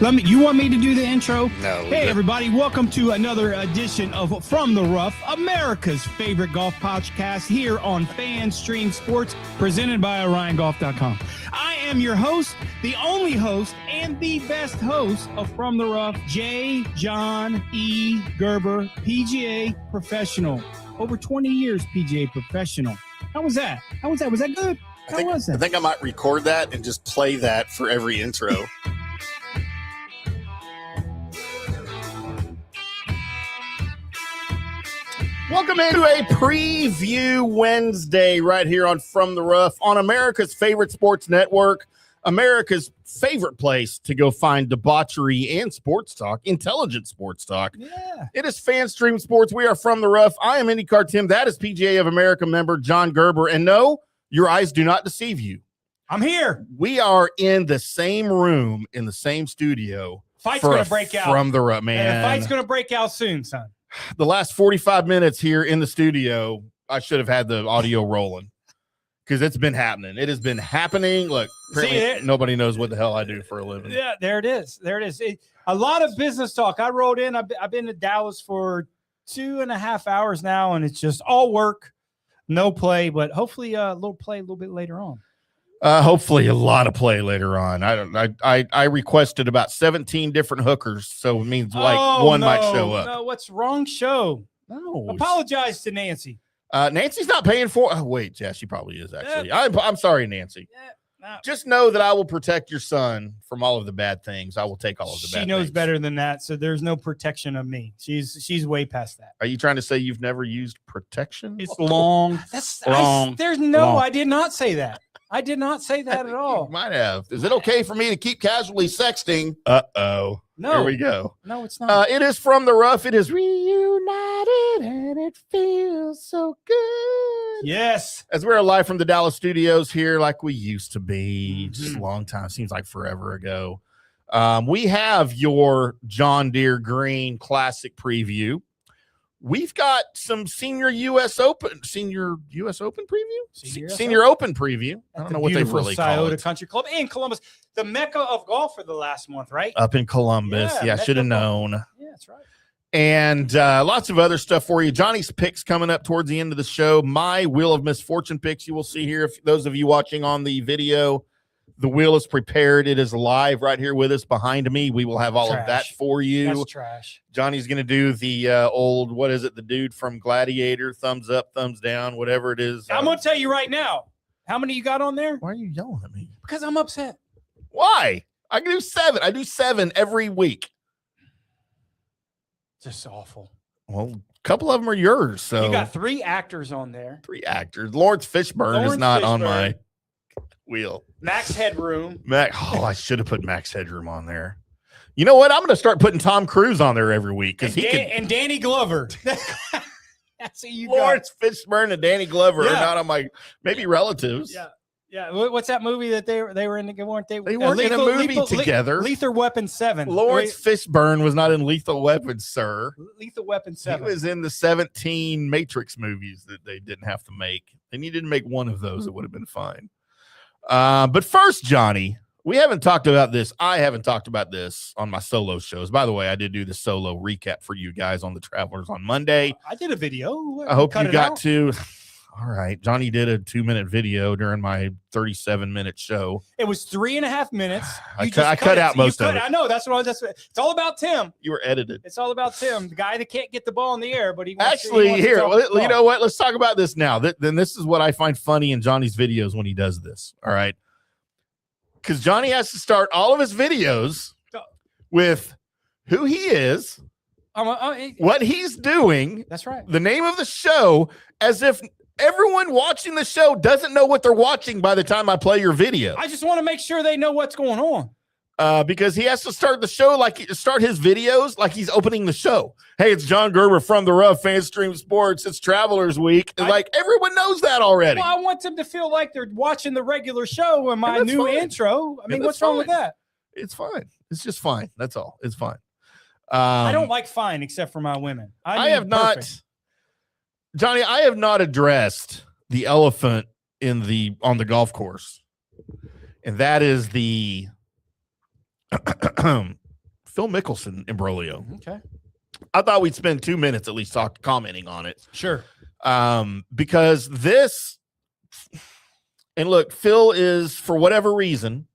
You want me to do the intro? No. Hey, everybody. Welcome to another edition of From the Rough, America's favorite golf podcast here on FanStream Sports, presented by OrionGolf.com. I am your host, the only host, and the best host of From the Rough, J. John E. Gerber, PGA professional. Over 20 years PGA professional. How was that? Was that good? How was that? I think I might record that and just play that for every intro. Welcome into a preview Wednesday right here on From the Rough on America's favorite sports network, America's favorite place to go find debauchery and sports talk, intelligent sports talk. Yeah. It is FanStream Sports. We are From the Rough. I am IndyCarTim. That is PGA of America member John Gerber. And no, your eyes do not deceive you. I'm here. We are in the same room, in the same studio. Fight's going to break out. From the Rough, man. And the fight's going to break out soon, son. The last 45 minutes here in the studio, I should have had the audio rolling because it's been happening. It has been happening. Look, nobody knows what the hell I do for a living. Yeah, there it is. A lot of business talk. I wrote in. I've been to Dallas for 2.5 hours now, and it's just all work, no play, but hopefully a little play a little bit later on. Hopefully a lot of play later on. I requested about 17 different hookers, so it means one might show up. No, what's wrong show? No. Apologize to Nancy. Nancy's not paying for. Oh, wait, yeah, she probably is actually. I'm sorry, Nancy. No. Just know that I will protect your son from all of the bad things. I will take all of the bad things. She knows better than that, so there's no protection of me. She's way past that. Are you trying to say you've never used protection? It's long. That's long. I did not say that. I did not say that at all. You might have. Is it okay for me to keep casually sexting? Uh-oh. No. There we go. No, it's not. It is From the Rough. It is reunited, and it feels so good. Yes. As we're live from the Dallas studios here like we used to be. Just a long time. Seems like forever ago. We have your John Deere Green Classic preview. We've got some Senior U.S. Open preview. Senior Open preview. I don't know what they really call Scioto it. Country Club in Columbus, the mecca of golf for the last month, right? Up in Columbus. Yeah, I should have known. Yeah, that's right. And lots of other stuff for you. Johnny's picks coming up towards the end of the show. My Wheel of Misfortune picks you will see here. If those of you watching on the video, the wheel is prepared. It is live right here with us behind me. We will have all of that for you. That's trash. Johnny's going to do the old, what is it? The dude from Gladiator, thumbs up, thumbs down, whatever it is. I'm going to tell you right now. How many you got on there? Why are you yelling at me? Because I'm upset. Why? I can do 7. I do 7 every week. Just awful. Well, a couple of them are yours. So you got 3 actors on there. 3 actors. Lawrence Fishburne is not on my wheel. Max Headroom. I should have put Max Headroom on there. You know what? I'm going to start putting Tom Cruise on there every week because and Danny Glover. That's you Lawrence Fishburne and Danny Glover are not on my maybe relatives. Yeah. What's that movie that they were in? Weren't they? They weren't in a movie together. Lethal Weapon 7. Lawrence Fishburne was not in Lethal Weapon, sir. Lethal Weapon 7. He was in the 17 Matrix movies that they didn't have to make. They needed to make one of those. It would have been fine. But first, Johnny, we haven't talked about this. I haven't talked about this on my solo shows. By the way, I did do the solo recap for you guys on the Travelers on Monday. I did a video. I hope you got to. All right. Johnny did a 2-minute video during my 37-minute show. It was 3.5 minutes. I cut out most of it. I know. That's what it's all about Tim. You were edited. It's all about Tim, the guy that can't get the ball in the air, but he wants you know what? Let's talk about this now. Then this is what I find funny in Johnny's videos when he does this. All right. Because Johnny has to start all of his videos with who he is, what he's doing. That's right. The name of the show, as if everyone watching the show doesn't know what they're watching by the time I play your video. I just want to make sure they know what's going on. Because he has to start the show start his videos like he's opening the show. Hey, it's John Gerber from the Rough FanStream Sports. It's Travelers Week. Like everyone knows that already. Well, I want them to feel like they're watching the regular show and my new intro. I mean, what's wrong with that? It's fine. It's just fine. That's all. It's fine. I don't like fine except for my women. I have not, Johnny. I have not addressed the elephant on the golf course, and that is the Phil Mickelson imbroglio. Okay. I thought we'd spend 2 minutes at least commenting on it. Sure. Because this, and look, Phil is, for whatever reason,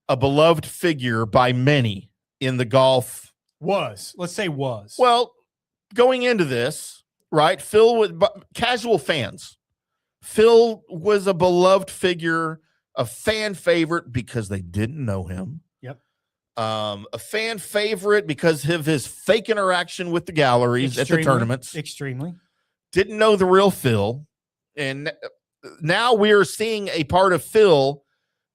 a beloved figure by many in the golf. Let's say was. Well, going into this, right, Phil, with casual fans, Phil was a beloved figure, a fan favorite because they didn't know him. Yep. A fan favorite because of his fake interaction with the galleries at the tournaments. Extremely. Didn't know the real Phil. And now we're seeing a part of Phil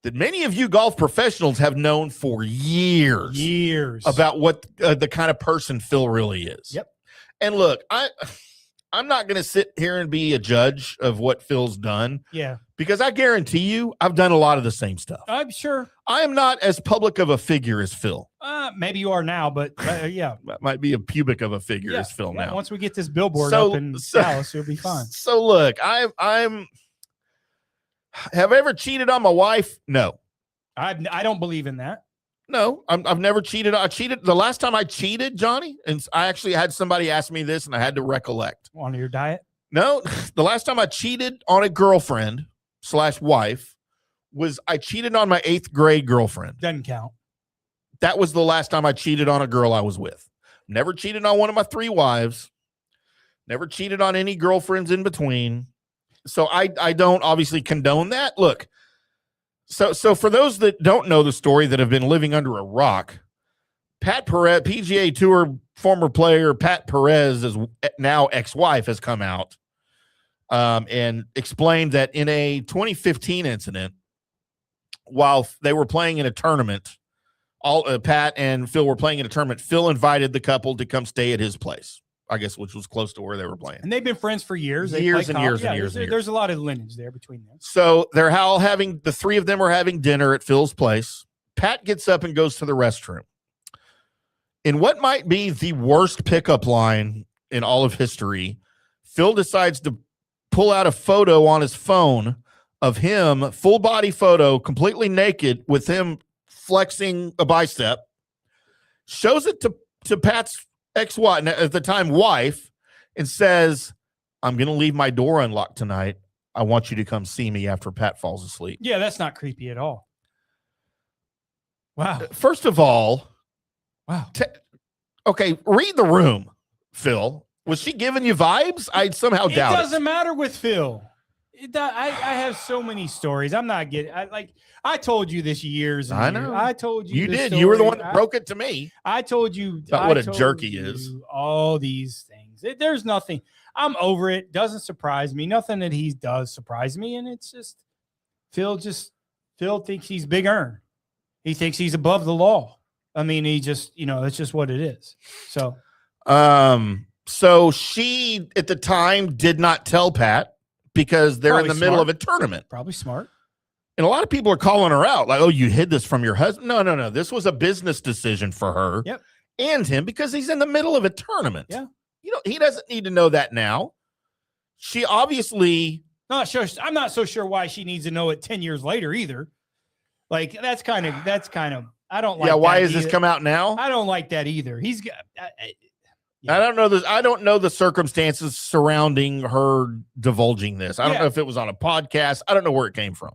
that many of you golf professionals have known for years about what the kind of person Phil really is. Yep. And look, I'm not going to sit here and be a judge of what Phil's done. Yeah. Because I guarantee you, I've done a lot of the same stuff. I'm sure. I am not as public of a figure as Phil. Maybe you are now, but yeah. That might be a pubic of a figure as Phil now. Once we get this billboard up in Dallas, it'll be fine. So look, have I ever cheated on my wife? No. I don't believe in that. No, I've never cheated. I cheated. The last time I cheated, Johnny, and I actually had somebody ask me this and I had to recollect. On your diet? No, the last time I cheated on a girlfriend/wife was I cheated on my 8th grade girlfriend. Doesn't count. That was the last time I cheated on a girl I was with. Never cheated on one of my 3 wives. Never cheated on any girlfriends in between. So I don't obviously condone that. Look, so for those that don't know the story, that have been living under a rock, Pat Perez, PGA Tour former player Pat Perez's now ex-wife, has come out and explained that in a 2015 incident, while they were playing in a tournament, Pat and Phil were playing in a tournament, Phil invited the couple to come stay at his place, I guess, which was close to where they were playing. And they've been friends for years. Years. There's a lot of lineage there between them. So they're the 3 of them are having dinner at Phil's place. Pat gets up and goes to the restroom. In what might be the worst pickup line in all of history, Phil decides to pull out a photo on his phone of him, full body photo, completely naked, with him flexing a bicep, shows it to Pat's ex-wife, at the time wife, and says, "I'm going to leave my door unlocked tonight. I want you to come see me after Pat falls asleep." Yeah, that's not creepy at all. Wow. First of all, wow. Okay, read the room, Phil. Was she giving you vibes? I somehow doubt it. It doesn't matter with Phil. I have so many stories. I'm not getting. I told you this years. And I know. I told you. You did. Story. You were the one that broke it to me. I told you about what a jerk he is. All these things. There's nothing. I'm over it. Doesn't surprise me. Nothing that he does surprise me. And it's just Phil thinks he's Big Ern. He thinks he's above the law. I mean, he just, it's just what it is. So, so she at the time did not tell Pat because they're in the middle of a tournament. Probably smart. And a lot of people are calling her out, like, "Oh, you hid this from your husband." No. This was a business decision for her and him because he's in the middle of a tournament. Yeah. He doesn't need to know that now. She obviously not sure. I'm not so sure why she needs to know it 10 years later either. Like that's kind of I don't like. Yeah, why has either. this come out now? I don't like that either. He's got. I don't know this. I don't know the circumstances surrounding her divulging this. I don't know if it was on a podcast. I don't know where it came from,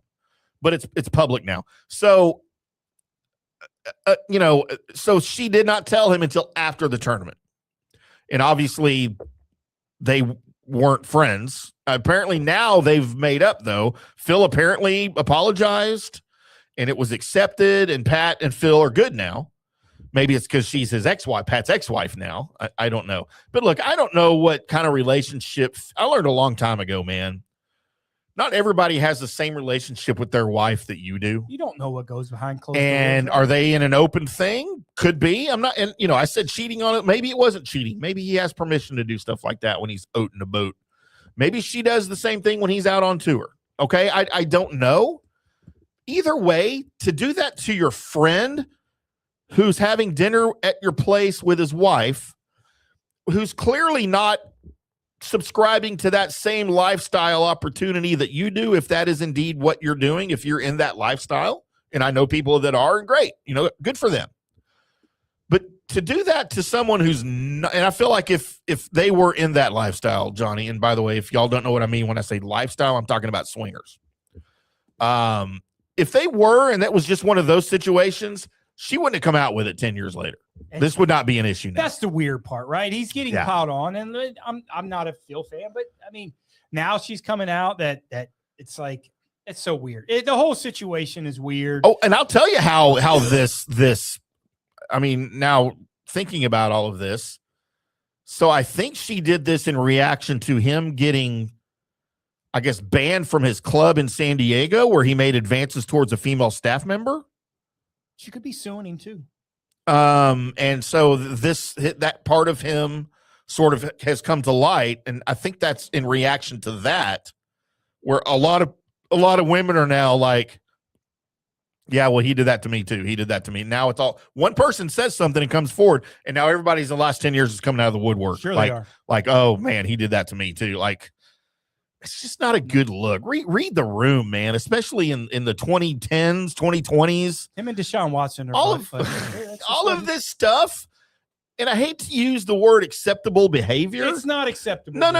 but it's public now. So, so she did not tell him until after the tournament, and obviously they weren't friends. Apparently now they've made up though. Phil apparently apologized. And it was accepted, and Pat and Phil are good now. Maybe it's because she's his ex-wife, Pat's ex-wife now. I don't know. But look, I don't know what kind of relationship. I learned a long time ago, man. Not everybody has the same relationship with their wife that you do. You don't know what goes behind closed doors. And are they in an open thing? Could be. I'm not. And I said cheating on it. Maybe it wasn't cheating. Maybe he has permission to do stuff like that when he's out in a boat. Maybe she does the same thing when he's out on tour. Okay, I don't know. Either way, to do that to your friend who's having dinner at your place with his wife, who's clearly not subscribing to that same lifestyle opportunity that you do, if that is indeed what you're doing, if you're in that lifestyle, and I know people that are, great, good for them. But to do that to someone who's not, and I feel like if they were in that lifestyle, Johnny, and by the way, if y'all don't know what I mean when I say lifestyle, I'm talking about swingers. If they were, and that was just one of those situations, she wouldn't have come out with it 10 years later. This would not be an issue now. That's the weird part, right? He's getting piled on, and I'm not a Phil fan, but I mean, now she's coming out that it's like, it's so weird. The whole situation is weird. Oh, and I'll tell you how this, I mean, now thinking about all of this, so I think she did this in reaction to him getting, I guess, banned from his club in San Diego where he made advances towards a female staff member. She could be suing him too. And so that part of him sort of has come to light, and I think that's in reaction to that, where a lot of women are now like, yeah, well, he did that to me too. He did that to me. Now it's all one person says something and comes forward, and now everybody's in the last 10 years is coming out of the woodwork. Sure, like, they are. Like, oh man, he did that to me too. Like, it's just not a good look. Read the room, man, especially in the 2010s, 2020s. Him and Deshaun Watson are all of this stuff. And I hate to use the word acceptable behavior. It's not acceptable. No.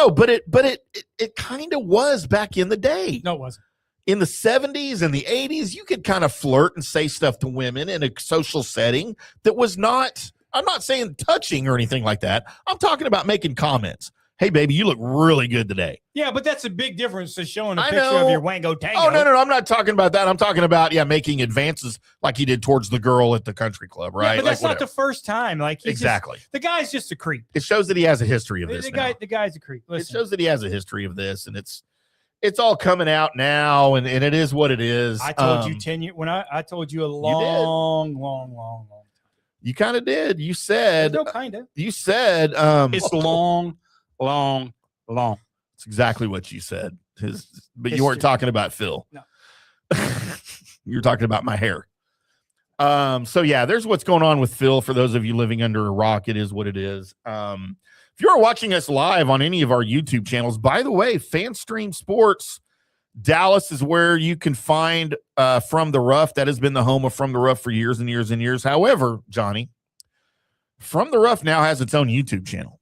But it kind of was back in the day. No, it wasn't. In the 70s and the 80s, you could kind of flirt and say stuff to women in a social setting that was not, I'm not saying touching or anything like that. I'm talking about making comments. Hey, baby, you look really good today. Yeah, but that's a big difference to showing a picture of your wango tango. Oh, no, I'm not talking about that. I'm talking about, making advances like he did towards the girl at the country club, right? Yeah, but that's not the first time. Like, exactly. The guy's just a creep. It shows that he has a history of this. The guy's a creep. Listen. It shows that he has a history of this, and it's all coming out now, and it is what it is. I told you 10 years when I told you a long time. You kind of did. You said no kind of. You said it's long. It's exactly what you said. But you weren't talking about Phil. No. You were talking about my hair. So yeah, there's what's going on with Phil. For those of you living under a rock, it is what it is. If you're watching us live on any of our YouTube channels, by the way, FanStream Sports Dallas is where you can find From the Rough. That has been the home of From the Rough for years and years and years. However, Johnny, From the Rough now has its own YouTube channel.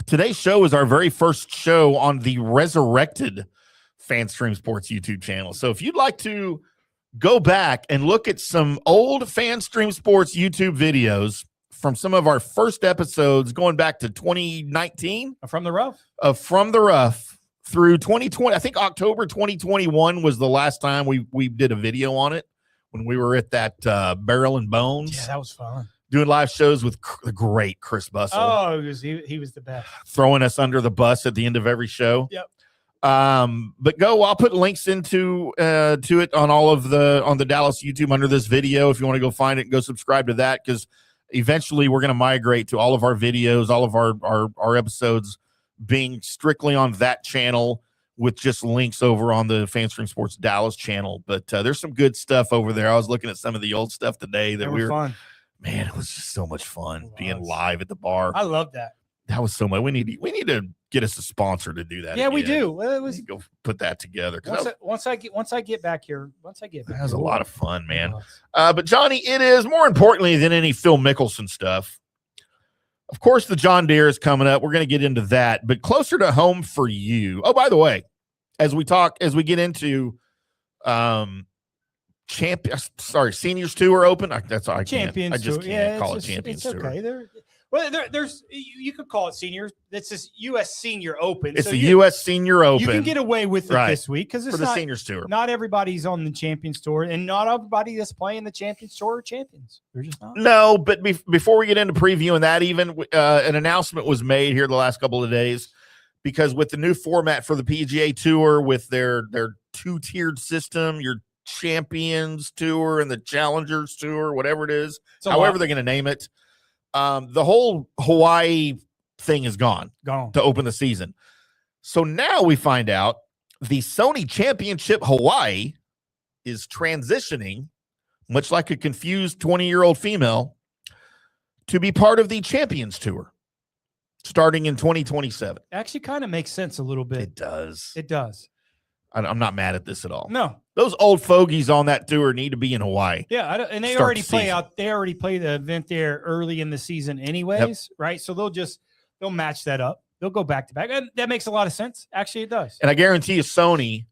Today's show is our very first show on the resurrected FanStream Sports YouTube channel. So if you'd like to go back and look at some old FanStream Sports YouTube videos from some of our first episodes going back to 2019. From the Rough? From the Rough through 2020. I think October 2021 was the last time we did a video on it when we were at that Barrel and Bones. Yeah, that was fun. Doing live shows with the great Chris Bussell. Oh, he was the best. Throwing us under the bus at the end of every show. Yep. But I'll put links to it on on the Dallas YouTube under this video if you want to go find it and go subscribe to that, because eventually we're going to migrate to all of our videos, all of our episodes being strictly on that channel with just links over on the FanStream Sports Dallas channel. But there's some good stuff over there. I was looking at some of the old stuff today that we were fun. Man, it was just so much fun being live at the bar. I love that. That was so much. We need to get us a sponsor to do that. Yeah, again. We do. Well, go put that together. Once I get back here, that was a lot of fun, man. But Johnny, it is more importantly than any Phil Mickelson stuff. Of course, the John Deere is coming up. We're going to get into that, but closer to home for you. Oh, by the way, as we get into Seniors Tour Open. That's all I Champions can't. I just can't call it Champions Tour. Okay. There's you could call it Seniors. This is U.S. Senior Open. It's the U.S. Senior Open. You can get away with it this week because it's for the Seniors Tour. Not everybody's on the Champions Tour, and not everybody that's playing the Champions Tour are champions. They're just not. No, but before we get into previewing that, even an announcement was made here the last couple of days, because with the new format for the PGA Tour, with their two-tiered system, your Champions Tour and the Challengers Tour, whatever it is, however they're going to name it. The whole Hawaii thing is gone to open the season. So now we find out the Sony Championship Hawaii is transitioning, much like a confused 20-year-old female, to be part of the Champions Tour starting in 2027. Actually kind of makes sense a little bit. It does. It does. I'm not mad at this at all. No. Those old fogies on that tour need to be in Hawaii. Yeah, and they already play out. They already play the event there early in the season anyways, right? So they'll match that up. They'll go back to back. And that makes a lot of sense. Actually, it does. And I guarantee you Sony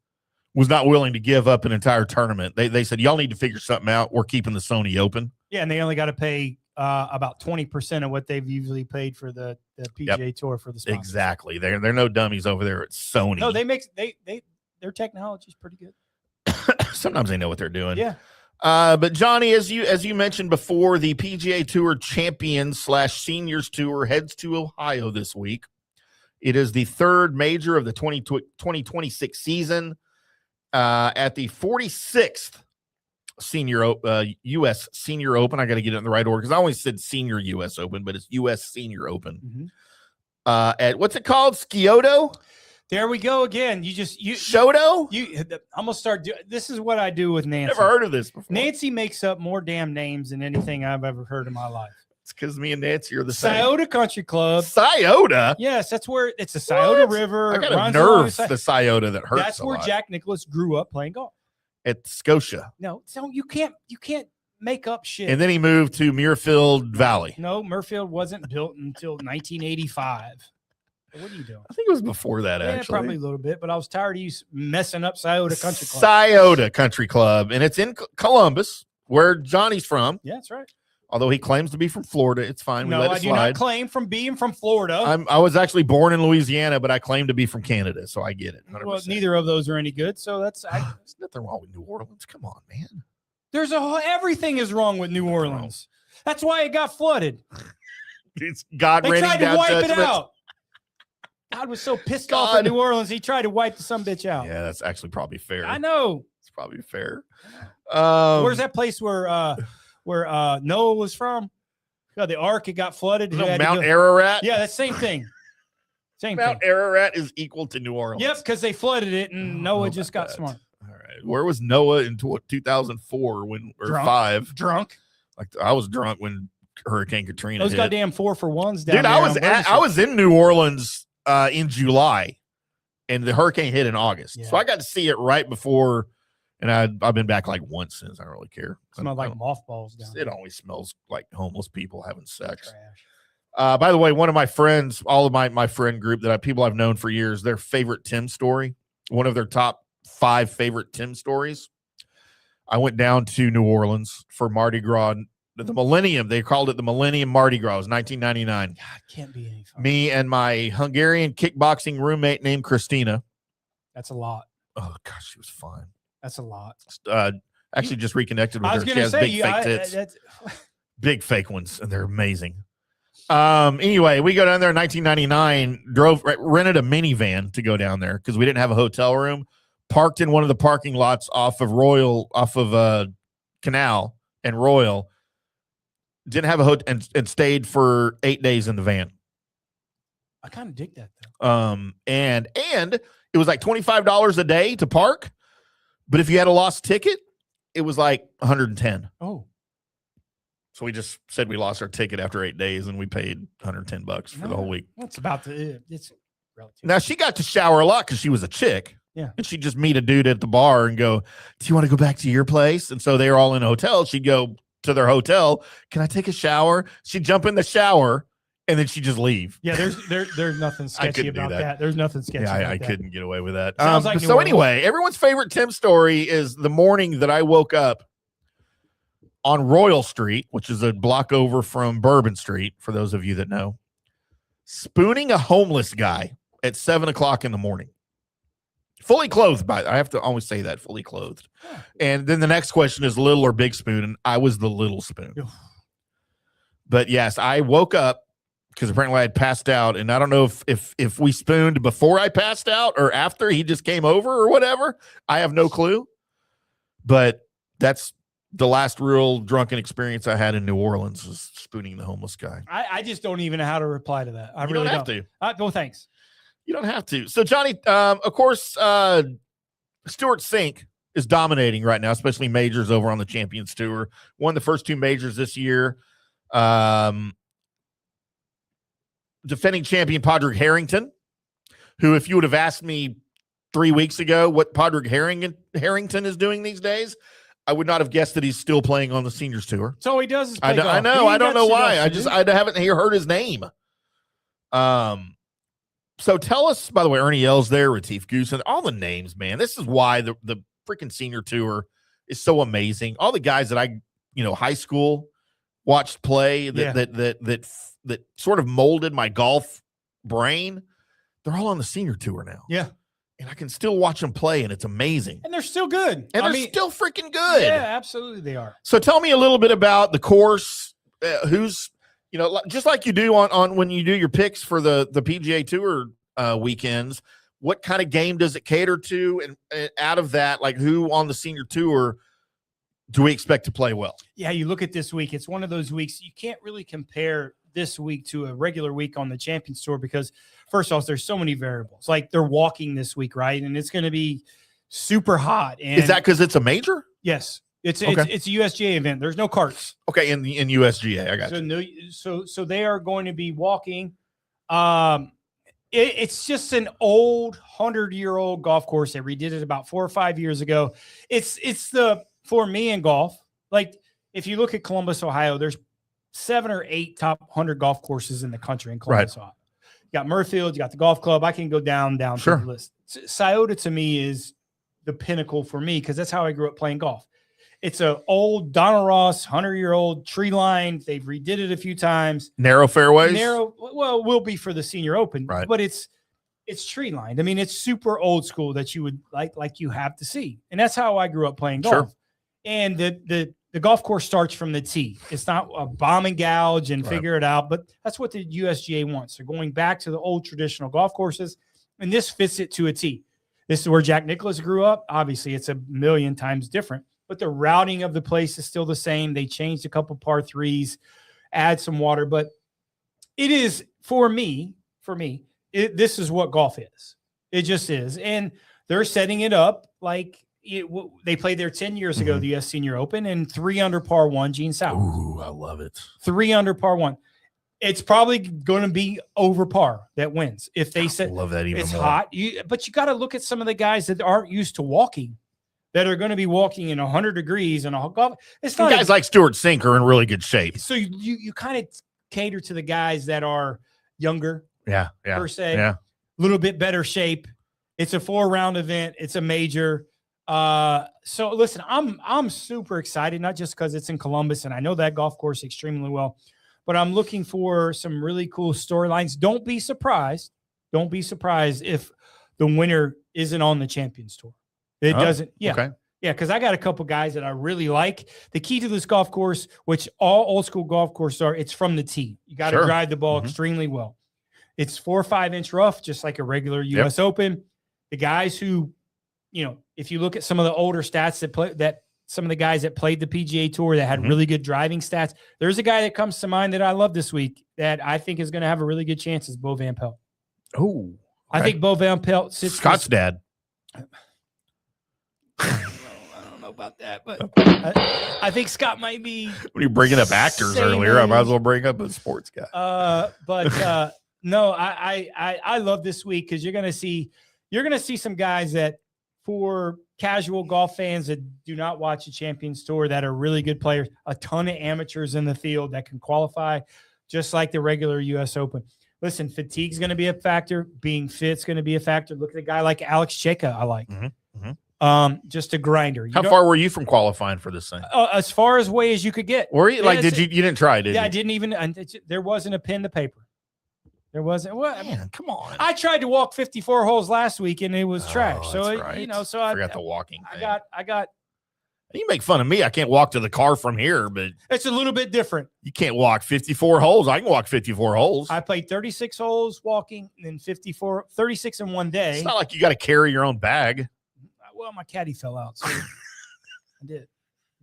was not willing to give up an entire tournament. They said, y'all need to figure something out. We're keeping the Sony open. Yeah, and they only got to pay about 20% of what they've usually paid for the PGA Tour for the sponsors. Exactly. They're no dummies over there at Sony. No, their technology is pretty good. Sometimes they know what they're doing. Yeah. But Johnny, as you mentioned before, the PGA Tour Champions / Seniors Tour heads to Ohio this week. It is the third major of the 2026 season. At the 46th U.S. Senior Open. I got to get it in the right order because I always said Senior U.S. Open, but it's U.S. Senior Open. Mm-hmm. At what's it called? Scioto? There we go again. Shoto? I'm gonna start doing. This is what I do with Nancy. Never heard of this before. Nancy makes up more damn names than anything I've ever heard in my life. It's because me and Nancy are the same. Scioto Country Club. Scioto? Yes, that's where it's the Scioto River. I got a nerve the Scioto that hurts. That's where Jack Nicklaus grew up playing golf. At Scotia. No, so you can't make up shit. And then he moved to Muirfield Valley. No, Muirfield wasn't built until 1985. What are you doing? I think it was before that, actually. Probably a little bit, but I was tired of you messing up Scioto Country Club. Scioto Country Club, and it's in Columbus, where Johnny's from. Yeah, that's right. Although he claims to be from Florida, it's fine. No, I do not claim from being from Florida. I was actually born in Louisiana, but I claim to be from Canada, so I get it. 100%. Well, neither of those are any good, so that's there's nothing wrong with New Orleans. Come on, man. Everything is wrong with New Orleans. That's why it got flooded. It's God they tried to wipe judgment. It out. God was so pissed off at New Orleans, he tried to wipe the sumbitch out. Yeah, that's actually probably fair. I know. It's probably fair. Where's that place where Noah was from? The Ark, it got flooded. Mount Ararat? Yeah, that's same thing. Mount Ararat is equal to New Orleans. Yep, because they flooded it and Noah just got smart. All right. Where was Noah in 2004 5? Drunk. Like I was drunk when Hurricane Katrina Those hit. goddamn 4-for-1s down Dude, there. I was in New Orleans in July, and the hurricane hit in August. Yeah. So I got to see it right before, and I've been back like once since. I don't really care. Smells like mothballs down there. It always smells like homeless people having sex. By the way, one of my friends, all of my friend group people I've known for years, their favorite Tim story, one of their top 5 favorite Tim stories. I went down to New Orleans for Mardi Gras. The Millennium, they called it the Millennium Mardi Gras. It was 1999. God, can't be any fun. Me and my Hungarian kickboxing roommate named Christina. That's a lot. Oh, gosh, she was fine. That's a lot. Actually, just reconnected with her. She has big fake tits. Big fake ones, and they're amazing. Anyway, we go down there in 1999, rented a minivan to go down there because we didn't have a hotel room, parked in one of the parking lots off of Canal and Royal. Didn't have a hotel and stayed for 8 days in the van. I kind of dig that though. And it was like $25 a day to park, but if you had a lost ticket, it was like $110. Oh. So we just said we lost our ticket after 8 days, and we paid $110 for the whole week. It's relative. Now she got to shower a lot because she was a chick. Yeah. And she'd just meet a dude at the bar and go, "Do you want to go back to your place?" And so they were all in a hotel. She'd go to their hotel. "Can I take a shower?" She'd jump in the shower and then she'd just leave. Yeah, there's nothing sketchy about that. There's nothing sketchy about that. I couldn't get away with that. Sounds like so anyway, everyone's favorite Tim story is the morning that I woke up on Royal Street, which is a block over from Bourbon Street, for those of you that know, spooning a homeless guy at 7:00 in the morning. Fully clothed, I have to always say that, fully clothed. And then the next question is little or big spoon, and I was the little spoon. But yes, I woke up because apparently I had passed out, and I don't know if we spooned before I passed out or after he just came over or whatever. I have no clue. But that's the last real drunken experience I had in New Orleans, was spooning the homeless guy. I just don't even know how to reply to that. I you really don't have to. No, thanks. You don't have to. So, Johnny, of course, Stewart Cink is dominating right now, especially majors over on the Champions Tour. Won the first 2 majors this year. Defending champion Padraig Harrington, who, if you would have asked me 3 weeks ago what Padraig Harrington is doing these days, I would not have guessed that he's still playing on the seniors tour. So he does is play golf. I know. I don't know why. I haven't heard his name. So tell us, by the way, Ernie L's there, Retief, Goosen, all the names, man. This is why the freaking senior tour is so amazing. All the guys that I, high school watched play that sort of molded my golf brain, they're all on the senior tour now. Yeah. And I can still watch them play, and it's amazing. And they're still good. And they're still freaking good. Yeah, absolutely they are. So tell me a little bit about the course. Who's, just like you do on when you do your picks for the PGA Tour weekends, what kind of game does it cater to? And out of that, like who on the senior tour do we expect to play well? Yeah, you look at this week. It's one of those weeks you can't really compare this week to a regular week on the Champions Tour because, first off, there's so many variables. Like they're walking this week, right? And it's going to be super hot. And is that because it's a major? Yes, it's a USGA event. There's no carts. Okay, in USGA, I got you. So they are going to be walking. It's just an old 100-year-old golf course. They redid it about 4 or 5 years ago. It's for me in golf. Like if you look at Columbus, Ohio, there's 7 or 8 top 100 golf courses in the country in Columbus, Ohio. You got Murfield, you got the golf club. I can go down sure. through the list. Scioto to me is the pinnacle for me because that's how I grew up playing golf. It's an old Donald Ross, 100-year-old tree line. They've redid it a few times. Narrow fairways? Well, will be for the Senior Open, right. But it's tree lined. I mean, it's super old school that you would like you have to see. And that's how I grew up playing golf. Sure. And the golf course starts from the tee. It's not a bomb and gouge and figure it out, but that's what the USGA wants. They're going back to the old traditional golf courses, and this fits it to a tee. This is where Jack Nicklaus grew up. Obviously, it's a million times different, but the routing of the place is still the same. They changed a couple par threes, add some water, but it is, for me, this is what golf is. It just is. And they're setting it up like they played there 10 years ago, the U.S. Senior Open, and 3 under par 1, Gene Sauer. Ooh, I love it. 3 under par 1. It's probably going to be over par that wins. If they said love that even it's more. Hot, but you got to look at some of the guys that aren't used to walking, that are going to be walking in 100 degrees and a golf. It's not guys like Stewart Cink are in really good shape. So you kind of cater to the guys that are younger, per se, a little bit better shape. It's a 4-round event. It's a major. So listen, I'm super excited, not just because it's in Columbus and I know that golf course extremely well, but I'm looking for some really cool storylines. Don't be surprised if the winner isn't on the Champions Tour. It doesn't. Yeah. Okay. Yeah. Cause I got a couple guys that I really like. The key to this golf course, which all old school golf courses are, it's from the tee. You got to drive the ball extremely well. It's 4 or 5 inch rough, just like a regular US Open. The guys who, if you look at some of the older stats that some of the guys that played the PGA Tour that had really good driving stats, there's a guy that comes to mind that I love this week that I think is going to have a really good chance is Bo Van Pelt. Oh, I think Bo Van Pelt sits Scott's dad. I don't know about that, but I think Scott might be. When you bringing up actors earlier, I might as well bring up a sports guy. No, I love this week because you're gonna see some guys that, for casual golf fans that do not watch the Champions Tour, that are really good players, a ton of amateurs in the field that can qualify just like the regular US Open. Listen, fatigue's going to be a factor. Being fit's going to be a factor. Look at a guy like Alex Cheka, I like. Just a grinder. How far were you from qualifying for this thing? As far as way as you could get. Were you? Like, you didn't try, did you? Yeah, I didn't even. There wasn't a pen to paper. There wasn't. What? Man, come on. I tried to walk 54 holes last week and it was trash. So so I forgot the walking thing. I got. You make fun of me. I can't walk to the car from here, but it's a little bit different. You can't walk 54 holes. I can walk 54 holes. I played 36 holes walking and then 36 in one day. It's not like you got to carry your own bag. Well, my caddy fell out. So I did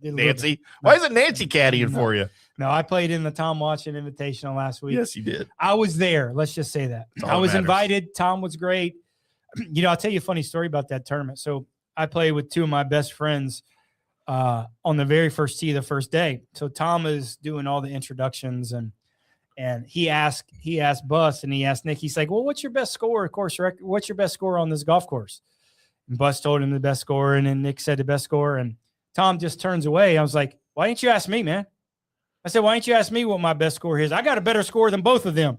Nancy? Why isn't Nancy caddying for you? No, I played in the Tom Watson Invitational last week. Yes, you did. I was there. Let's just say that. I was invited. Tom was great. I'll tell you a funny story about that tournament. So I played with 2 of my best friends on the very first tee the first day. So Tom is doing all the introductions and he asked Bus and he asked Nick, he's like, well, what's your best score? Of course, what's your best score on this golf course? And Bus told him the best score, and then Nick said the best score, and Tom just turns away. I was like, why didn't you ask me, man? I said, why didn't you ask me what my best score is? I got a better score than both of them.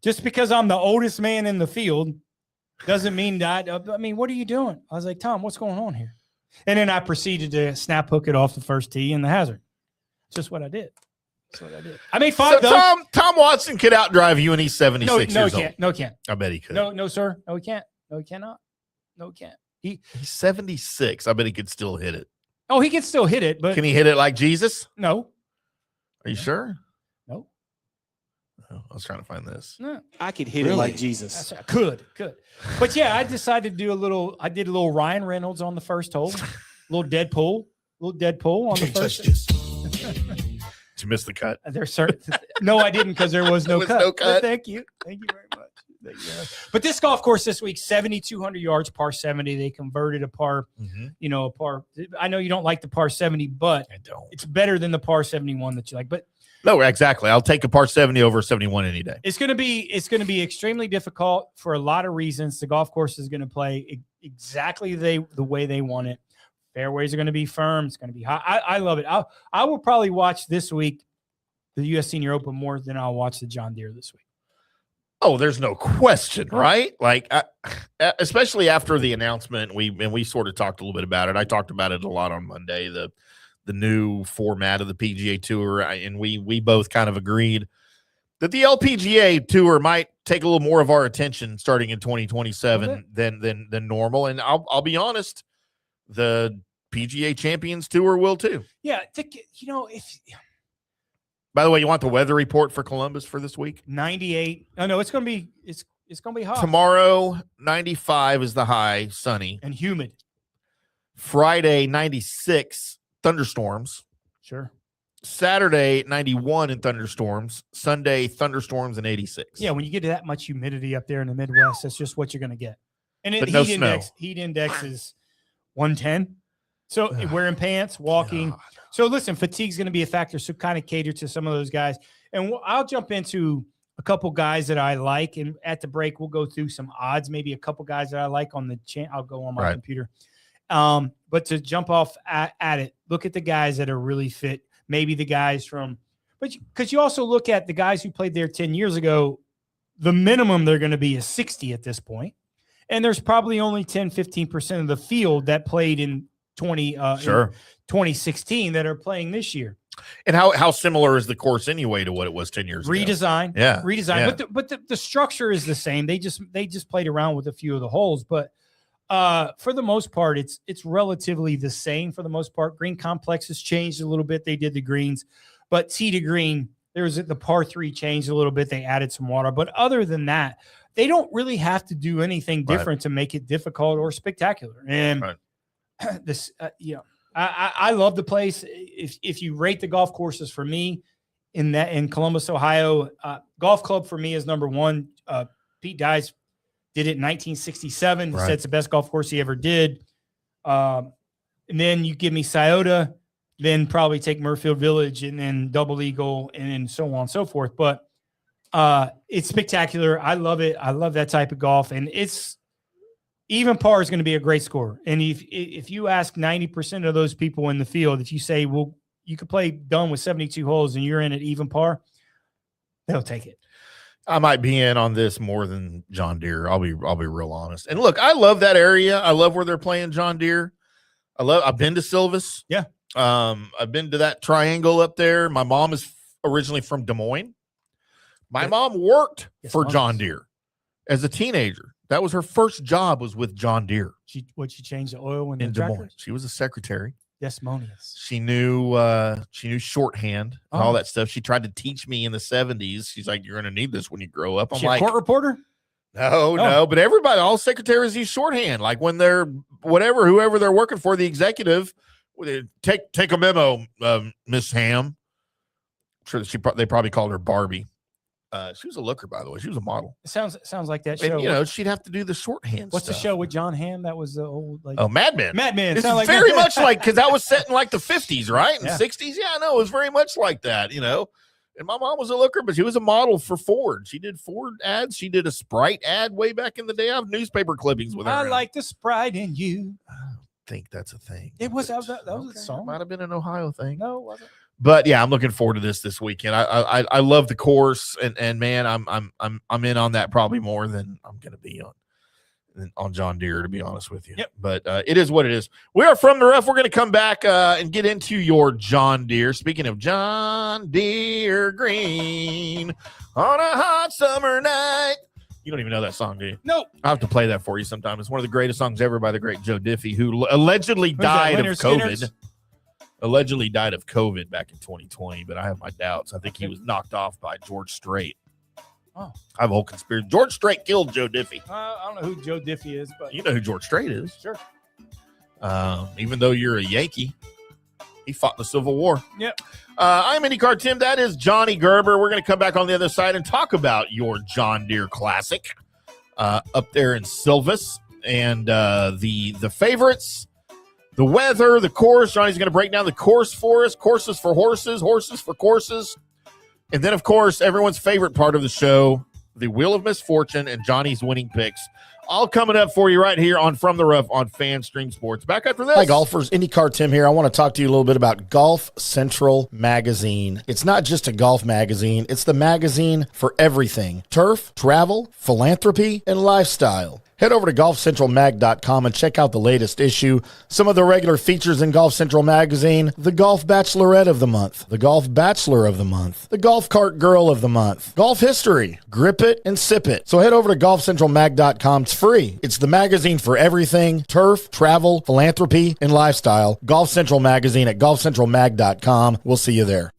Just because I'm the oldest man in the field doesn't mean that. I mean, what are you doing? I was like, Tom, what's going on here? And then I proceeded to snap hook it off the first tee in the hazard. It's just what I did. That's what I did. I made five. So Tom Watson could outdrive you, and he's 76 years he old. can't. No, he can't. I bet he could. No, sir. No, he can't. No, he cannot. No, he can't. He's 76. I bet he could still hit it. Oh, he can still hit it, but can he hit it like Jesus? No. Are you sure? No. Oh, I was trying to find this. No. I could hit it like Jesus. Could. But yeah, I decided to do I did a little Ryan Reynolds on the first hole, a little Deadpool on the first. Did you miss the cut? There's certain. No, I didn't, because there was no cut. No cut. Thank you very much. But this golf course this week, 7,200 yards, par 70. They converted a par, a par. I know you don't like the par 70, but I don't. It's better than the par 71 that you like. But no, exactly. I'll take a par 70 over 71 any day. It's going to be extremely difficult for a lot of reasons. The golf course is going to play exactly the way they want it. Fairways are going to be firm. It's going to be high. I love it. I will probably watch this week the U.S. Senior Open more than I'll watch the John Deere this week. Oh, there's no question, right? Like, especially after the announcement, we sort of talked a little bit about it. I talked about it a lot on Monday, the new format of the PGA Tour, and we both kind of agreed that the LPGA Tour might take a little more of our attention starting in 2027 than normal. And I'll be honest, the PGA Champions Tour will too. Yeah, By the way, you want the weather report for Columbus for this week? 98. Oh no, it's gonna be hot. Tomorrow, 95 is the high, sunny and humid. Friday, 96, thunderstorms. Sure. Saturday, 91 and thunderstorms. Sunday, thunderstorms and 86. Yeah, when you get to that much humidity up there in the Midwest, that's just what you're gonna get. And heat index is 110. So wearing pants, walking. God. So listen, fatigue's going to be a factor. So kind of cater to some of those guys. And I'll jump into a couple guys that I like. And at the break, we'll go through some odds, maybe a couple guys that I like on the I'll go on my computer. But to jump off at it, look at the guys that are really fit. Maybe the guys because you also look at the guys who played there 10 years ago, the minimum they're going to be is 60 at this point. And there's probably only 10, 15% of the field that played in 2016 that are playing this year. And how similar is the course anyway to what it was 10 years ago? Redesign. Yeah. But the structure is the same. They just played around with a few of the holes, but for the most part, it's relatively the same for the most part. Green complex has changed a little bit. They did the greens, but tee to green, the par 3 changed a little bit. They added some water, but other than that, they don't really have to do anything different to make it difficult or spectacular. And this, I love the place. If you rate the golf courses for me in Columbus, Ohio, golf club for me is number one. Pete Dye did it in 1967. He said it's the best golf course he ever did. And then you give me Scioto, then probably take Murfield Village, and then Double Eagle, and then so on and so forth. But it's spectacular. I love it. I love that type of golf, and it's even par is going to be a great score. And if you ask 90% of those people in the field, if you say, well, you could play done with 72 holes and you're in at even par, they'll take it. I might be in on this more than John Deere. I'll be real honest. And look, I love that area. I love where they're playing John Deere. I've been to Silvis. Yeah. I've been to that triangle up there. My mom is originally from Des Moines. My mom worked for John Deere as a teenager. That was her first job, was with John Deere. She changed the oil in Des Moines. She was a secretary. Desmonius. She knew shorthand and all that stuff. She tried to teach me in the 70s. She's like, you're going to need this when you grow up. I'm like, court reporter? No, but everybody, all secretaries use shorthand. Like when they're whoever they're working for, the executive, take a memo, Miss Hamm. I'm sure they probably called her Barbie. She was a looker, by the way. She was a model. It sounds like that show. And, she'd have to do the shorthand What's stuff. the show with John Hamm? That was the old Mad Men. Mad Men. It's very much like, because that was set in like the 50s, right? And 60s. Yeah, no, it was very much like that, And my mom was a looker, but she was a model for Ford. She did Ford ads. She did a Sprite ad way back in the day. I have newspaper clippings with her. I like the Sprite in you. I don't think that's a thing. It was that was a song. It might have been an Ohio thing. No, it wasn't. But yeah, I'm looking forward to this weekend. I love the course, and man, I'm in on that probably more than I'm going to be on John Deere, to be honest with you. Yep. But it is what it is. We are from the rough. We're going to come back and get into your John Deere. Speaking of John Deere green on a hot summer night. You don't even know that song, do you? Nope. I have to play that for you sometime. It's one of the greatest songs ever by the great Joe Diffie, who allegedly died of COVID. Allegedly died of COVID back in 2020, but I have my doubts. I think he was knocked off by George Strait. Oh, I have a whole conspiracy. George Strait killed Joe Diffie. I don't know who Joe Diffie is, but You know who George Strait is. Sure. Even though you're a Yankee, he fought in the Civil War. Yep. I'm IndyCarTim. That is Johnny Gerber. We're going to come back on the other side and talk about your John Deere Classic up there in Silvis and the favorites, the weather, the course. Johnny's going to break down the course for us. Courses for horses, horses for courses. And then, of course, everyone's favorite part of the show, the Wheel of Misfortune and Johnny's winning picks. All coming up for you right here on From the Rough on FanStream Sports. Back after this. Hi, golfers. IndyCarTim here. I want to talk to you a little bit about Golf Central Magazine. It's not just a golf magazine. It's the magazine for everything. Turf, travel, philanthropy, and lifestyle. Head over to golfcentralmag.com and check out the latest issue. Some of the regular features in Golf Central Magazine: the Golf Bachelorette of the Month, the Golf Bachelor of the Month, the Golf Cart Girl of the Month, Golf History, Grip It and Sip It. So head over to golfcentralmag.com. It's free. It's the magazine for everything: turf, travel, philanthropy, and lifestyle. Golf Central Magazine at golfcentralmag.com. We'll see you there.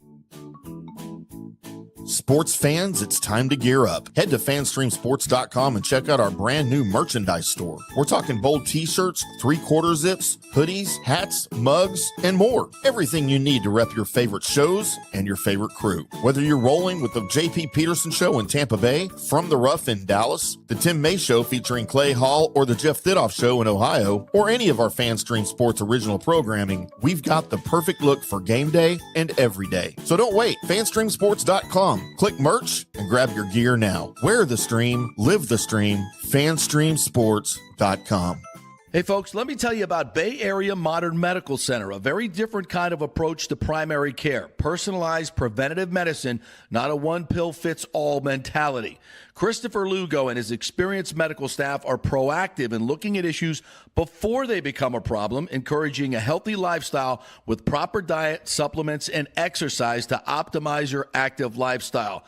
Sports fans, it's time to gear up. Head to fanstreamsports.com and check out our brand new merchandise store. We're talking bold t-shirts, 3/4 zips, hoodies, hats, mugs, and more. Everything you need to rep your favorite shows and your favorite crew. Whether you're rolling with the J.P. Peterson Show in Tampa Bay, From the Rough in Dallas, the Tim May Show featuring Clay Hall, or the Jeff Thidoff Show in Ohio, or any of our FanStream Sports original programming, we've got the perfect look for game day and every day. So don't wait. fanstreamsports.com. Click merch and grab your gear now. Wear the stream, live the stream, fanstreamsports.com. Hey folks, let me tell you about Bay Area Modern Medical Center, a very different kind of approach to primary care. Personalized preventative medicine, not a one-pill-fits-all mentality. Christopher Lugo and his experienced medical staff are proactive in looking at issues before they become a problem, encouraging a healthy lifestyle with proper diet, supplements, and exercise to optimize your active lifestyle.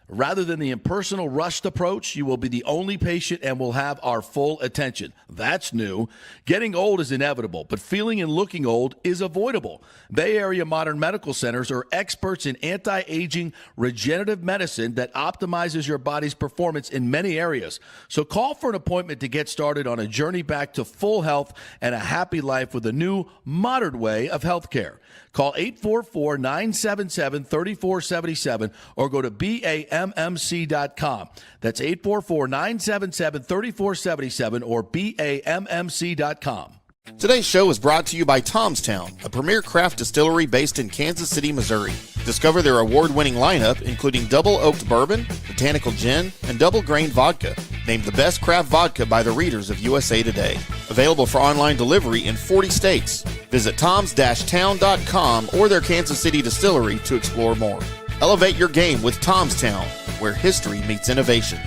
Rather than the impersonal, rushed approach, you will be the only patient and will have our full attention. That's new. Getting old is inevitable, but feeling and looking old is avoidable. Bay Area Modern Medical Centers are experts in anti-aging regenerative medicine that optimizes your body's performance in many areas. So call for an appointment to get started on a journey back to full health and a happy life with a new, modern way of healthcare. Call 844-977-3477 or go to BAMMC.com. That's 844-977-3477 or BAMMC.com. Today's show is brought to you by Tomstown, a premier craft distillery based in Kansas City, Missouri. Discover their award-winning lineup, including double oaked bourbon, botanical gin, and double grain vodka. Named the best craft vodka by the readers of USA Today. Available for online delivery in 40 states. Visit toms-town.com or their Kansas City distillery to explore more. Elevate your game with Tomstown, where history meets innovation.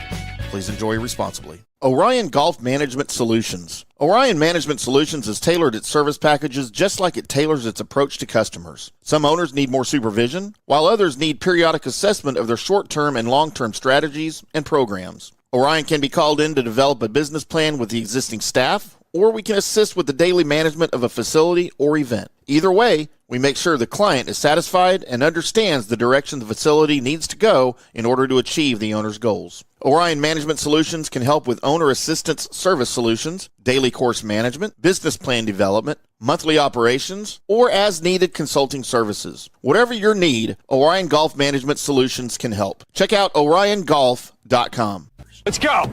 Please enjoy responsibly. Orion Golf Management Solutions. Orion Management Solutions has tailored its service packages just like it tailors its approach to customers. Some owners need more supervision, while others need periodic assessment of their short-term and long-term strategies and programs. Orion can be called in to develop a business plan with the existing staff, or we can assist with the daily management of a facility or event. Either way, we make sure the client is satisfied and understands the direction the facility needs to go in order to achieve the owner's goals. Orion Management Solutions can help with owner assistance service solutions, daily course management, business plan development, monthly operations, or as-needed consulting services. Whatever your need, Orion Golf Management Solutions can help. Check out oriongolf.com. Let's go.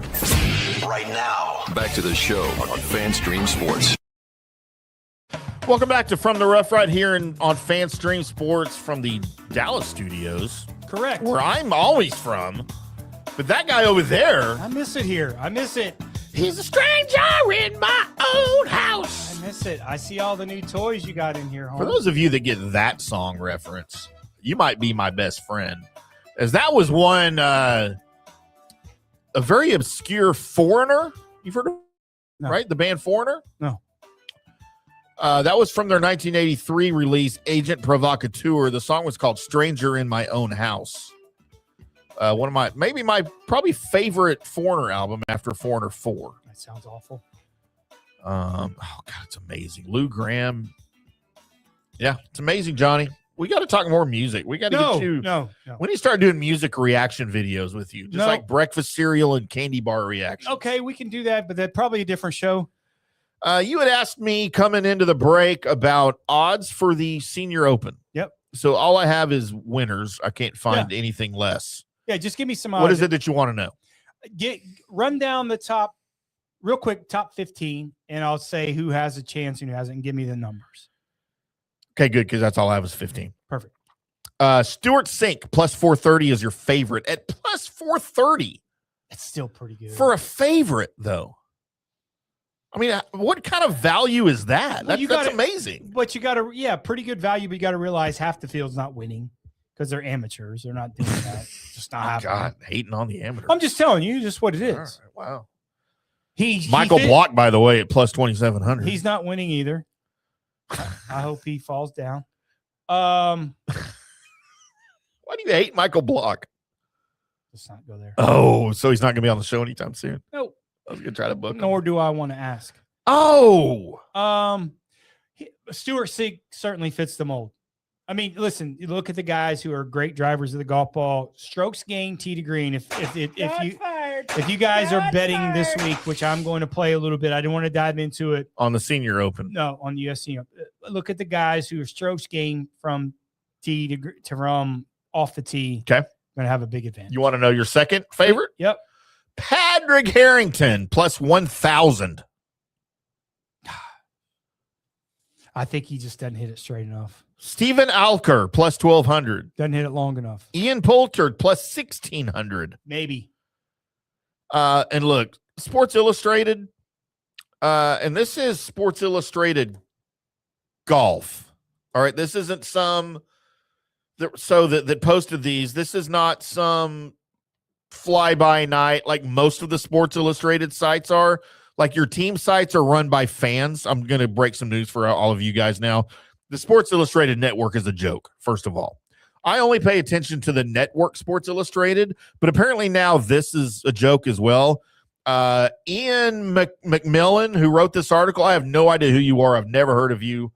Right now, back to the show on FanStream Sports. Welcome back to From the Rough right here on FanStream Sports from the Dallas studios. Correct. where I'm always from. But that guy over there, I miss it here. I miss it. he's a stranger in my own house. I miss it. I see all the new toys you got in here, For Holmes. those of you that get that song reference, you might be my best friend. As that was one, a very obscure Foreigner. You've heard of No. right? The band Foreigner? No. That was from their 1983 release, Agent Provocateur. The song was called Stranger in My Own House. One of my, maybe my probably favorite Foreigner album after Foreigner 4. That sounds awful. Oh, God, it's amazing. Lou Gramm. Yeah, it's amazing, Johnny. We got to talk more music. We got to get you. No. We need to start doing music reaction videos with you, just like breakfast cereal and candy bar reaction. Okay, we can do that, but that's probably a different show. You had asked me coming into the break about odds for the Senior Open. Yep. So all I have is winners. I can't find anything less. Yeah, just give me some. What is it that you want to know? Run down the top, real quick, top 15, and I'll say who has a chance and who hasn't. And give me the numbers. Okay, good, because that's all I have is 15. Perfect. Stewart Cink plus 430 is your favorite at plus 430. It's still pretty good For a favorite, though. I mean, what kind of value is that? Well, That's amazing. But you got to, pretty good value, but you got to realize half the field's not winning because they're amateurs. They're not doing that. It's just not happening. God, hating on the amateur. I'm just telling you just what it is. Right, wow. Michael Block, by the way, at plus 2,700. He's not winning either. I hope he falls down. Why do you hate Michael Block? Let's not go there. Oh, so he's not going to be on the show anytime soon? No. I was going to try to book him. Nor do I want to ask. Oh. Stewart Cink certainly fits the mold. I mean, listen, you look at the guys who are great drivers of the golf ball. Strokes gained, tee to green. If you guys are betting this week, which I'm going to play a little bit, I don't want to dive into it. On the Senior Open. No, on the USC. Look at the guys who are strokes gained from tee to rum off the tee. Okay. Going to have a big advantage. You want to know your second favorite? Yep. Padraig Harrington plus 1,000. I think he just doesn't hit it straight enough. Stephen Alker plus 1,200. Doesn't hit it long enough. Ian Poulter plus 1,600. Maybe. And look, Sports Illustrated, and this is Sports Illustrated golf. All right, this isn't some that posted these. This is not some fly by night like most of the Sports Illustrated sites are. Like your team sites are run by fans. I'm going to break some news for all of you guys now. The Sports Illustrated network is a joke, first of all. I only pay attention to the network Sports Illustrated, but apparently now this is a joke as well. Ian McMillan, who wrote this article, I have no idea who you are. I've never heard of you.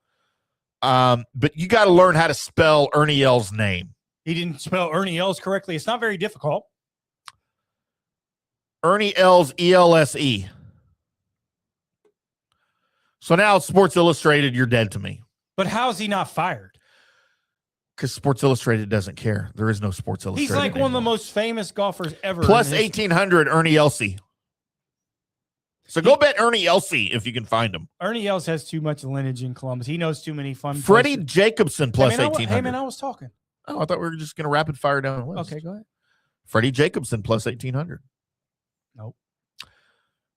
But you got to learn how to spell Ernie L's name. He didn't spell Ernie L's correctly. It's not very difficult. Ernie L's ELSE. So now Sports Illustrated, you're dead to me. But how's he not fired? Because Sports Illustrated doesn't care. There is no Sports Illustrated. He's like one of the most famous golfers ever. Plus 1,800, Ernie Elsey. So go bet Ernie Elsey if you can find him. Ernie Els has too much lineage in Columbus. He knows too many fun Freddie places. Jacobson plus 1,800. Hey, man, I was talking. Oh, I thought we were just going to rapid fire down the list. Okay, go ahead. Freddie Jacobson plus 1,800. Nope.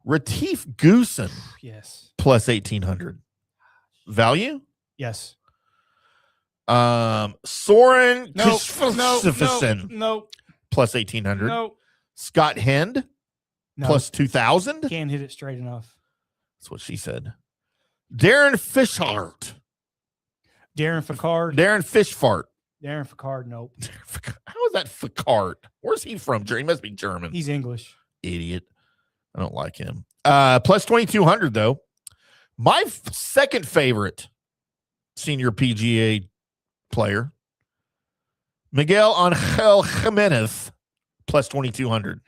Retief Goosen. Yes. Plus 1,800. Value? Yes. Soren Nope. Nope. Plus 1,800. Nope. Scott Hend. No. Plus 2,000. Can't hit it straight enough. That's what she said. Darren Fishart. Darren Ficard. Darren Fishfart. Darren Ficard, nope. How is that Ficard? Where's he from? He must be German. He's English. Idiot. I don't like him. Plus 2,200, though. My second favorite senior PGA player, Miguel Angel Jimenez, plus 2,200.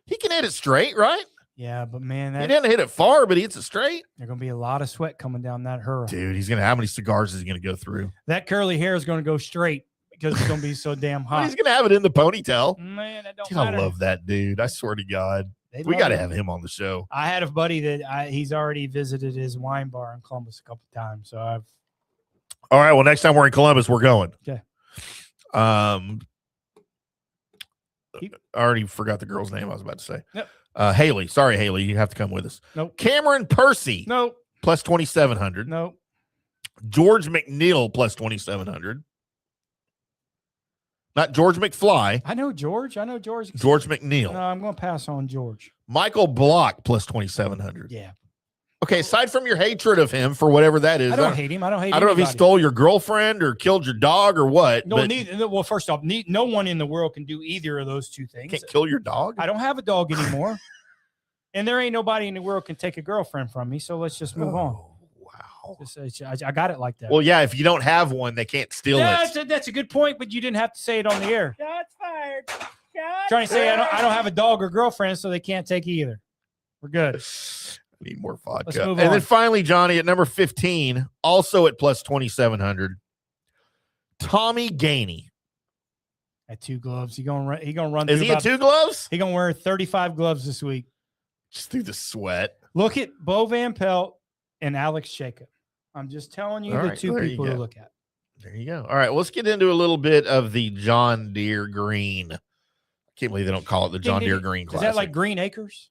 He can hit it straight, right? Yeah, but man, He didn't hit it far, but he hits it straight. There's going to be a lot of sweat coming down that hurl. Dude, he's going to, how many cigars is he going to go through? That curly hair is going to go straight because it's going to be so damn hot. He's going to have it in the ponytail. Man, that don't Dude, matter. I love that dude. I swear to God. We got to have him on the show. I had a buddy that he's already visited his wine bar in Columbus a couple of times. So I've. All right. Well, next time we're in Columbus, we're going. Okay. I already forgot the girl's name I was about to say. Yep. Haley. Sorry, Haley. You have to come with us. Nope. Cameron Percy. Nope. Plus 2,700. Nope. George McNeil plus 2,700. Not George McFly. I know George. George McNeil. No, I'm going to pass on George. Michael Block plus 2,700. Yeah. Okay, aside from your hatred of him for whatever that is, I don't hate him. I don't hate. I don't know if he stole your girlfriend or killed your dog or what. No, well, first off, no one in the world can do either of those two things. Can't kill your dog. I don't have a dog anymore, and there ain't nobody in the world can take a girlfriend from me. So let's just move on. Wow. I got it like that. Well, yeah, if you don't have one, they can't steal it. That's a good point, but you didn't have to say it on the air. Shots fired. Trying to say I don't have a dog or girlfriend, so they can't take either. We're good. Need more vodka. Let's move and on. then finally, Johnny, at number 15, also at plus 2,700, Tommy Gainey. At 2 gloves. He gonna run. Is he at 2 gloves? He gonna wear 35 gloves this week. Just through the sweat. Look at Bo Van Pelt and Alex Jacob. I'm just telling you the two people to look at. There you go. All right, well, let's get into a little bit of the John Deere Green. I can't believe they don't call it the John Deere Green Classic. Is that like Green Acres?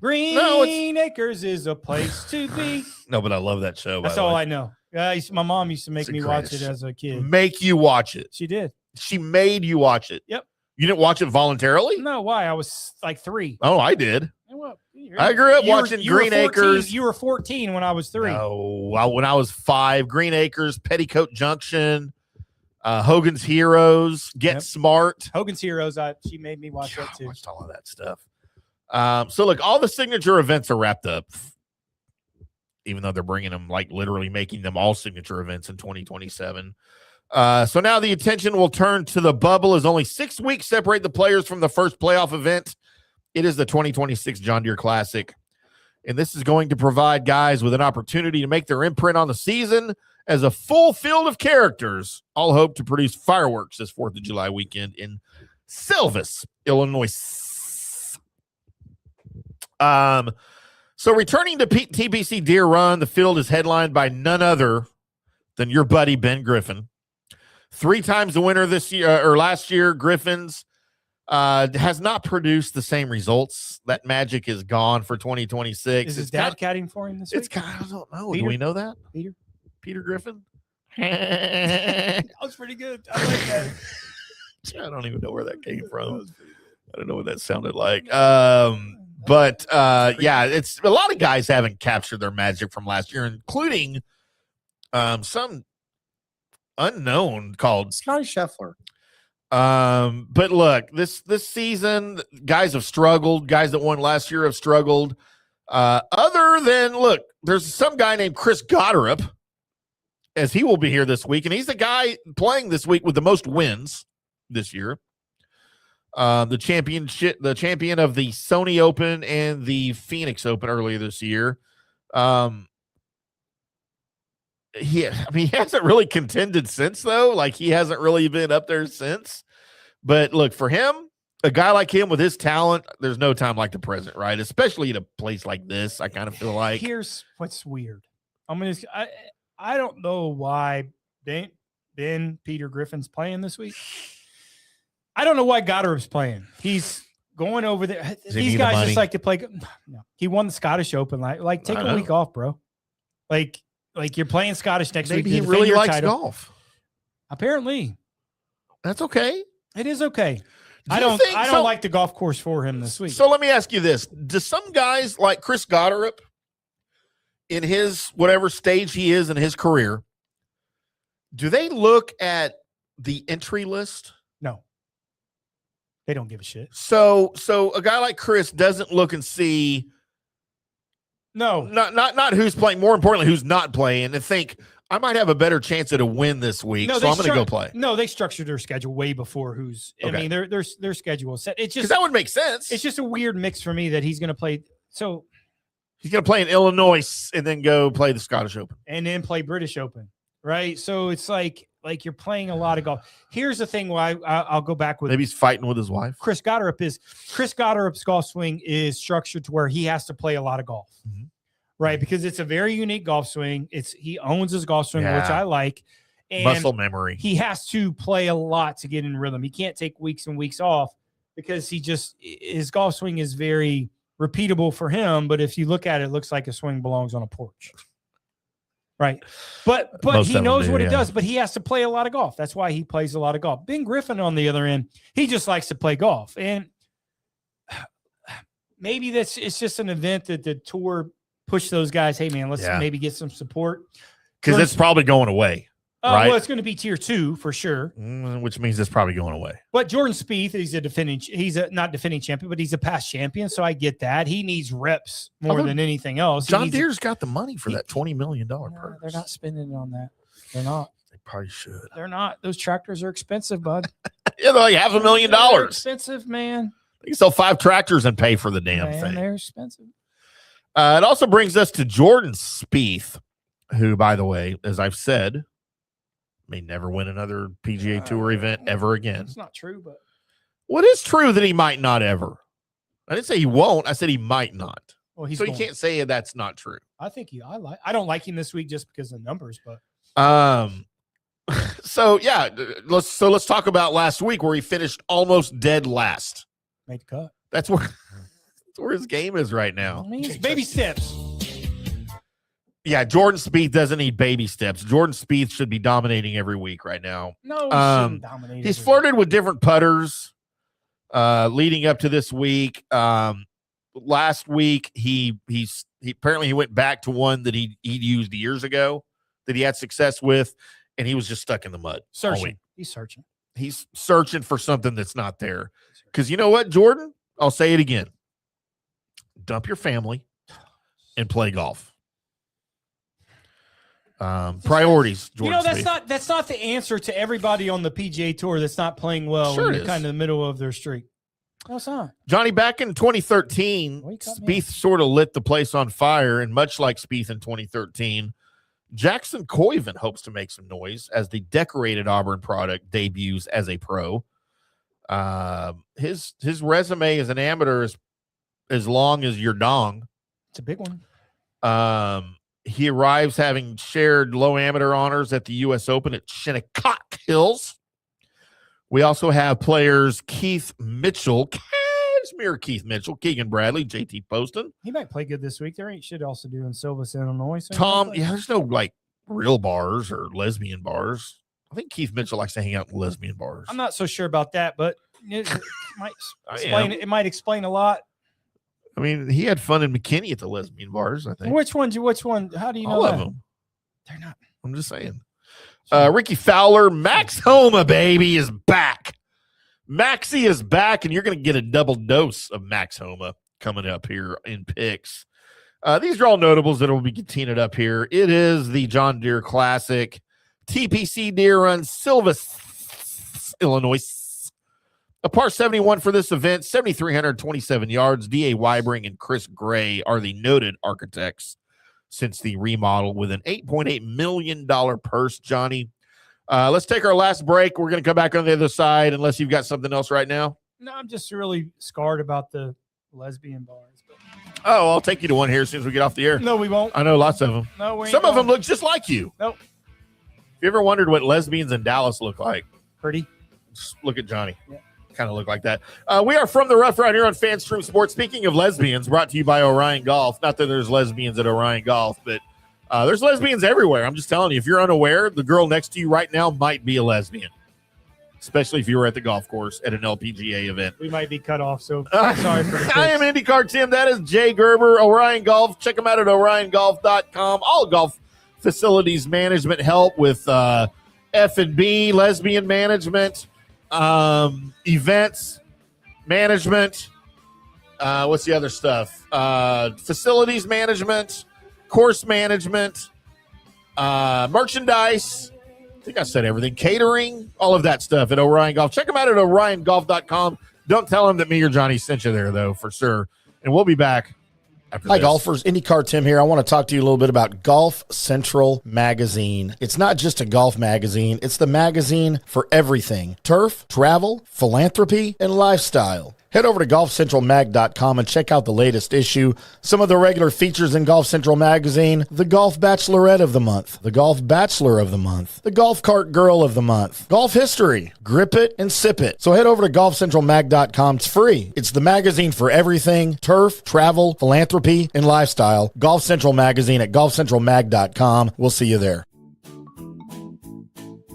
Green Acres is a place to be. No, but I love that show. That's all I know. My mom used to make me watch it as a kid. Make you watch it. She did. She made you watch it. Yep. You didn't watch it voluntarily? No, why? I was like 3. Oh, I did. Well, I grew up watching Green Acres. You were 14 when I was 3. No, when I was 5, Green Acres, Petticoat Junction, Hogan's Heroes, Get Smart. Hogan's Heroes. She made me watch that too. I watched all of that stuff. So look, all the signature events are wrapped up, even though they're bringing them, like literally making them all signature events in 2027. So now the attention will turn to the bubble as only 6 weeks separate the players from the first playoff event. It is the 2026 John Deere Classic, and this is going to provide guys with an opportunity to make their imprint on the season as a full field of characters all hope to produce fireworks this 4th of July weekend in Silvis, Illinois. So returning to TPC Deere Run, the field is headlined by none other than your buddy Ben Griffin. 3 times the winner this year or last year. Griffin's has not produced the same results. That magic is gone for 2026. Is his dad caddying for him this week? It's kind of, I don't know. Peter? Do we know that? Peter Griffin? That was pretty good. I like that. I don't even know where that came from. I don't know what that sounded like. But it's a lot of guys haven't captured their magic from last year, including some unknown called Scotty Scheffler. But look, this season, guys have struggled. Guys that won last year have struggled. Other than, look, there's some guy named Chris Gotterup, as he will be here this week, and he's the guy playing this week with the most wins this year. The champion of the Sony Open and the Phoenix Open earlier this year. He hasn't really contended since, though. Like, he hasn't really been up there since. But look, for him, a guy like him with his talent, there's no time like the present, right? Especially in a place like this, I kind of feel like. Here's what's weird. I don't know why Peter Griffin's playing this week. I don't know why Gotterup's playing. He's going over there. These guys just like to play. No, he won the Scottish Open. Like take a week off, bro. Like you're playing Scottish next week. Maybe he really likes golf. Apparently, that's okay. It is okay. I don't like the golf course for him this week. So let me ask you this: do some guys like Chris Gotterup, in his whatever stage he is in his career, do they look at the entry list? No. They don't give a shit. So a guy like Chris doesn't look and see. No, not who's playing. More importantly, who's not playing, and think I might have a better chance at a win this week. So I'm going to go play. No, they structured their schedule way before who's. Okay. I mean, their schedule is set. It's just because that would make sense. It's just a weird mix for me that he's going to play. So he's going to play in Illinois and then go play the Scottish Open and then play British Open, right? So it's like you're playing a lot of golf. Here's the thing why I'll go back with. Maybe he's fighting with his wife. Chris Gotterup's golf swing is structured to where he has to play a lot of golf, right? Because it's a very unique golf swing. He owns his golf swing, which I like. And muscle memory. He has to play a lot to get in rhythm. He can't take weeks and weeks off because his golf swing is very repeatable for him. But if you look at it, it looks like a swing belongs on a porch. Right. But he knows what it does, but he has to play a lot of golf. That's why he plays a lot of golf. Ben Griffin on the other end, he just likes to play golf. And maybe it's just an event that the tour pushed those guys. Hey man, let's maybe get some support. Because it's probably going away. Right? Well, it's going to be tier 2 for sure. Which means it's probably going away. But Jordan Spieth, he's not defending champion, but he's a past champion. So I get that. He needs reps more than anything else. John Deere's got the money for that $20 million purse. They're not spending it on that. They're not. They probably should. They're not. Those tractors are expensive, bud. Yeah, they're like $500,000. They're expensive, man. They can sell 5 tractors and pay for the damn thing. They're expensive. It also brings us to Jordan Spieth, who, by the way, as I've said, may never win another PGA Tour event ever again. It's not true, but what is true that he might not ever? I didn't say he won't. I said he might not. Well, so you can't say that's not true. I think I don't like him this week just because of the numbers, but so yeah, let's talk about last week where he finished almost dead last. Made the cut. That's where his game is right now. I mean, it's baby steps. Yeah, Jordan Spieth doesn't need baby steps. Jordan Spieth should be dominating every week right now. No, he shouldn't dominate. He's flirted with different putters leading up to this week. Last week, he apparently he went back to one that he'd used years ago that he had success with, and he was just stuck in the mud. Searching. He's searching for something that's not there. Because you know what, Jordan? I'll say it again. Dump your family and play golf. Priorities, Jordan Spieth. that's not the answer to everybody on the PGA Tour that's not playing well when they're kind of in the middle of their streak. No, it's not. Johnny, back in 2013, Spieth sort of lit the place on fire, and much like Spieth in 2013, Jackson Koivun hopes to make some noise as the decorated Auburn product debuts as a pro. His resume as an amateur is as long as your dong. It's a big one. He arrives having shared low amateur honors at the U.S. Open at Shinnecock Hills. We also have players Keith Mitchell, Keegan Bradley, JT Poston. He might play good this week. There ain't shit else to do in Silvis, Illinois. So there's no like real bars or lesbian bars. I think Keith Mitchell likes to hang out in lesbian bars. I'm not so sure about that, but it might explain a lot. I mean, he had fun in McKinney at the lesbian bars, I think. Which one? How do you know all that? of them. They're not. I'm just saying. Rickie Fowler, Max Homa, baby, is back. Maxie is back, and you're going to get a double dose of Max Homa coming up here in picks. These are all notables that will be continued up here. It is the John Deere Classic, TPC Deere Run, Silvis, Illinois. A par 71 for this event, 7,327 yards. D.A. Weibring and Chris Gray are the noted architects since the remodel with an $8.8 million purse, Johnny. Let's take our last break. We're going to come back on the other side unless you've got something else right now. No, I'm just really scarred about the lesbian bars. But... Oh, I'll take you to one here as soon as we get off the air. No, we won't. I know lots of them. No, we ain't Some of them look just like you. Nope. If you ever wondered what lesbians in Dallas look like, pretty. Just look at Johnny. Yeah. Kind of look like that. We are from the rough right here on FanStream Sports. Speaking of lesbians, brought to you by Orion Golf. Not that there's lesbians at Orion Golf, but there's lesbians everywhere. I'm just telling you, if you're unaware, the girl next to you right now might be a lesbian, especially if you were at the golf course at an LPGA event. We might be cut off, so sorry for the I am IndyCarTim. That is Jay Gerber, Orion Golf. Check them out at oriongolf.com. All golf facilities management help with F&B, lesbian management, events management. What's the other stuff? Facilities management, course management, merchandise. I think I said everything. Catering, all of that stuff at Orion Golf. Check them out at oriongolf.com. Don't tell them that me or Johnny sent you there, though, for sure. And we'll be back after Hi, this. golfers. IndyCarTim here. I want to talk to you a little bit about Golf Central Magazine. It's not just a golf magazine. It's the magazine for everything. Turf, travel, philanthropy, and lifestyle. Head over to golfcentralmag.com and check out the latest issue. Some of the regular features in Golf Central Magazine: the Golf Bachelorette of the Month, the Golf Bachelor of the Month, the Golf Cart Girl of the Month, Golf History, Grip It and Sip It. So head over to golfcentralmag.com. It's free. It's the magazine for everything: turf, travel, philanthropy, and lifestyle. Golf Central Magazine at golfcentralmag.com. We'll see you there.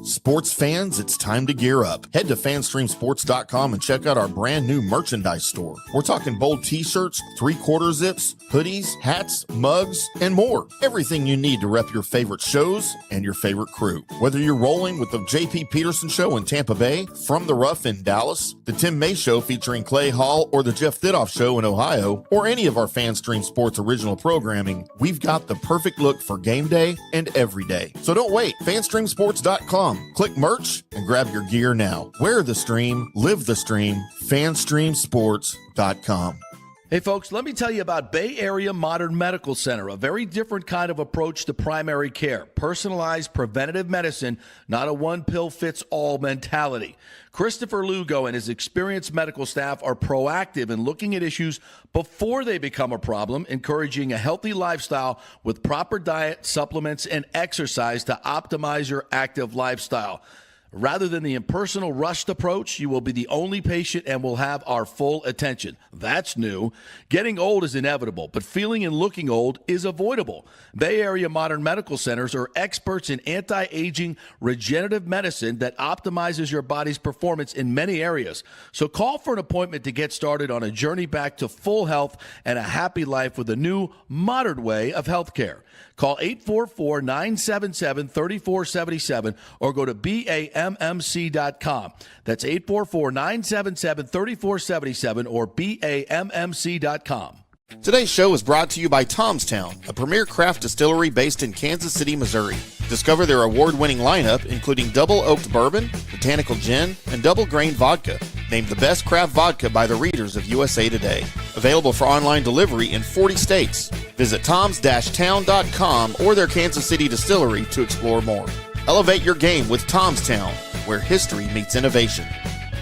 Sports fans, it's time to gear up. Head to fanstreamsports.com and check out our brand new merchandise store. We're talking bold t-shirts, 3/4 zips, hoodies, hats, mugs, and more. Everything you need to rep your favorite shows and your favorite crew. Whether you're rolling with the J.P. Peterson Show in Tampa Bay, From the Rough in Dallas, the Tim May Show featuring Clay Hall, or the Jeff Thidoff Show in Ohio, or any of our Fanstream Sports original programming, we've got the perfect look for game day and every day. So don't wait. fanstreamsports.com. Click merch and grab your gear now. Wear the stream, live the stream. fanstreamsports.com. Hey folks, let me tell you about Bay Area Modern Medical Center, a very different kind of approach to primary care. Personalized preventative medicine, not a one-pill-fits-all mentality. Christopher Lugo and his experienced medical staff are proactive in looking at issues before they become a problem, encouraging a healthy lifestyle with proper diet, supplements, and exercise to optimize your active lifestyle. Rather than the impersonal, rushed approach, you will be the only patient and will have our full attention. That's new. Getting old is inevitable, but feeling and looking old is avoidable. Bay Area Modern Medical Centers are experts in anti-aging regenerative medicine that optimizes your body's performance in many areas. So call for an appointment to get started on a journey back to full health and a happy life with a new, modern way of healthcare. Call 844-977-3477 or go to BAMMC.com. That's 844-977-3477 or BAMMC.com. Today's show is brought to you by Tomstown, a premier craft distillery based in Kansas City, Missouri. Discover their award-winning lineup, including double oaked bourbon, botanical gin, and double grain vodka. Named the best craft vodka by the readers of USA Today. Available for online delivery in 40 states. Visit toms-town.com or their Kansas City distillery to explore more. Elevate your game with Tomstown, where history meets innovation.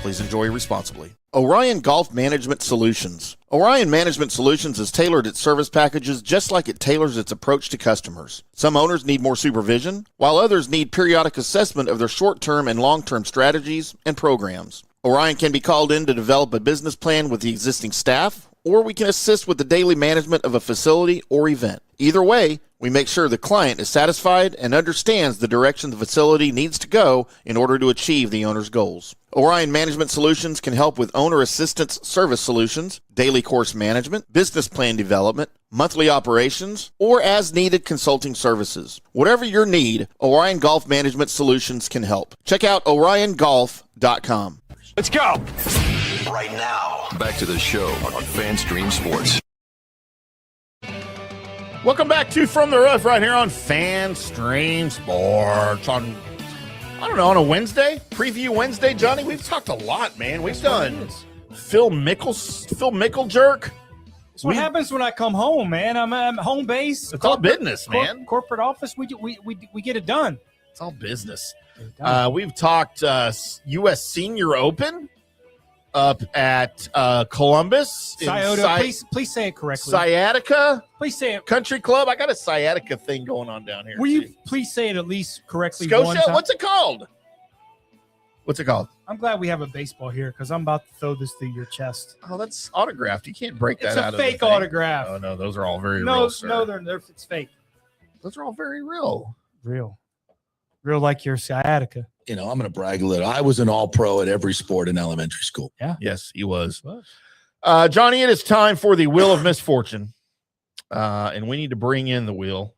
Please enjoy responsibly. Orion Golf Management Solutions. Orion Management Solutions has tailored its service packages just like it tailors its approach to customers. Some owners need more supervision, while others need periodic assessment of their short-term and long-term strategies and programs. Orion can be called in to develop a business plan with the existing staff, or we can assist with the daily management of a facility or event. Either way, we make sure the client is satisfied and understands the direction the facility needs to go in order to achieve the owner's goals. Orion Management Solutions can help with owner assistance service solutions, daily course management, business plan development, monthly operations, or as-needed consulting services. Whatever your need, Orion Golf Management Solutions can help. Check out oriongolf.com. Let's go. Right now, back to the show on Fanstream Sports. Welcome back to From the Rough right here on Fanstream Sports. On a Wednesday, preview Wednesday, Johnny. We've talked a lot, man. We've done Phil Mickle jerk. That's what happens when I come home, man. I'm home base. It's all business, man. Corporate office, we get it done. It's all business. We've talked U.S. Senior Open up at Columbus. Scioto, please say it correctly. Sciatica. Please say it. Country Club. I got a sciatica thing going on down here. Will you please say it at least correctly? Scotia? What's it called? I'm glad we have a baseball here because I'm about to throw this through your chest. Oh, that's autographed. You can't break that out of It's a fake autograph. Oh, no, those are all very real, sir. No, it's fake. Those are all very real. Real like your sciatica. You know, I'm going to brag a little. I was an all-pro at every sport in elementary school. Yeah. Yes, he was. Johnny, it is time for the Wheel of Misfortune. And we need to bring in the wheel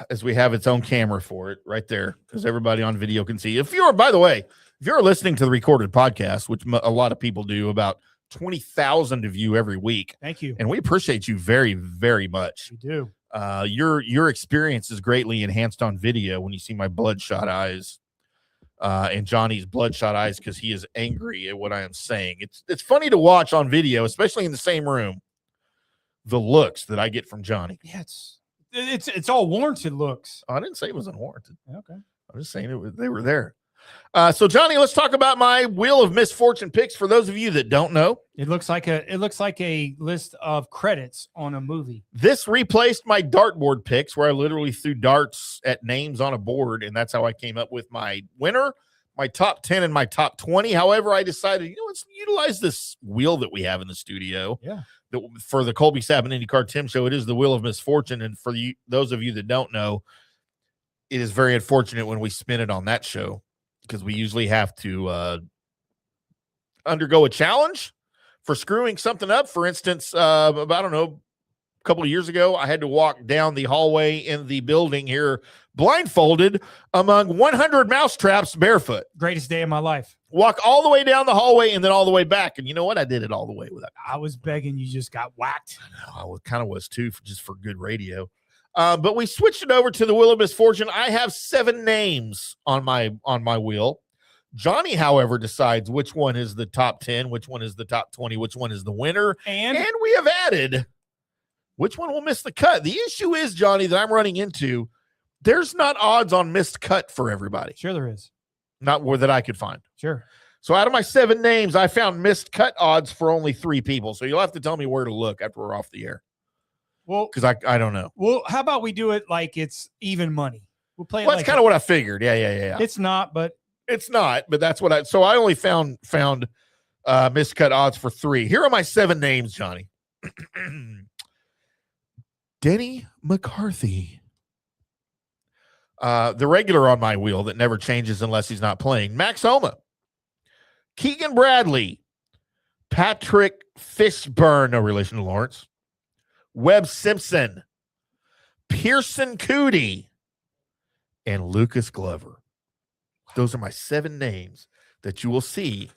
as we have its own camera for it right there because everybody on video can see. By the way, if you're listening to the recorded podcast, which a lot of people do, about 20,000 of you every week. Thank you. And we appreciate you very, very much. We do. Your experience is greatly enhanced on video when you see my bloodshot eyes and Johnny's bloodshot eyes because he is angry at what I am saying. It's funny to watch on video, especially in the same room, the looks that I get from Johnny. Yeah, it's all warranted looks. Oh, I didn't say it was unwarranted. Okay. I'm just saying they were there. So Johnny, let's talk about my Wheel of Misfortune picks. For those of you that don't know, It looks like a list of credits on a movie. this replaced my dartboard picks where I literally threw darts at names on a board, and that's how I came up with my winner, my top 10, and my top 20. However, I decided, let's utilize this wheel that we have in the studio. Yeah. For the Colby Sapp and IndyCarTim show, it is the Wheel of Misfortune. And for those of you that don't know, it is very unfortunate when we spin it on that show, because we usually have to undergo a challenge for screwing something up. For instance, a couple of years ago, I had to walk down the hallway in the building here blindfolded among 100 mousetraps barefoot. Greatest day of my life. Walk all the way down the hallway and then all the way back. And you know what? I did it all the way without. I was begging, you just got whacked. I kind of was too, just for good radio. But we switched it over to the Wheel of Misfortune. I have 7 names on my wheel. Johnny, however, decides which one is the top 10, which one is the top 20, which one is the winner. And we have added which one will miss the cut. The issue is, Johnny, that I'm running into, there's not odds on missed cut for everybody. sure there is. Not where that I could find. Sure. So out of my 7 names, I found missed cut odds for only 3 people. So you'll have to tell me where to look after we're off the air. Well, Because I don't know. well, how about we do it like it's even money? We'll play it Well, like that's kind of what I figured. Yeah. it's not, but It's not, but that's what so I only found miscut odds for 3. Here are my 7 names, Johnny. Denny McCarthy. The regular on my wheel that never changes unless he's not playing. Max Homa. Keegan Bradley. Patrick Fishburne, no relation to Lawrence. Webb Simpson. Pearson Cootie. And Lucas Glover. Those are my 7 names that you will see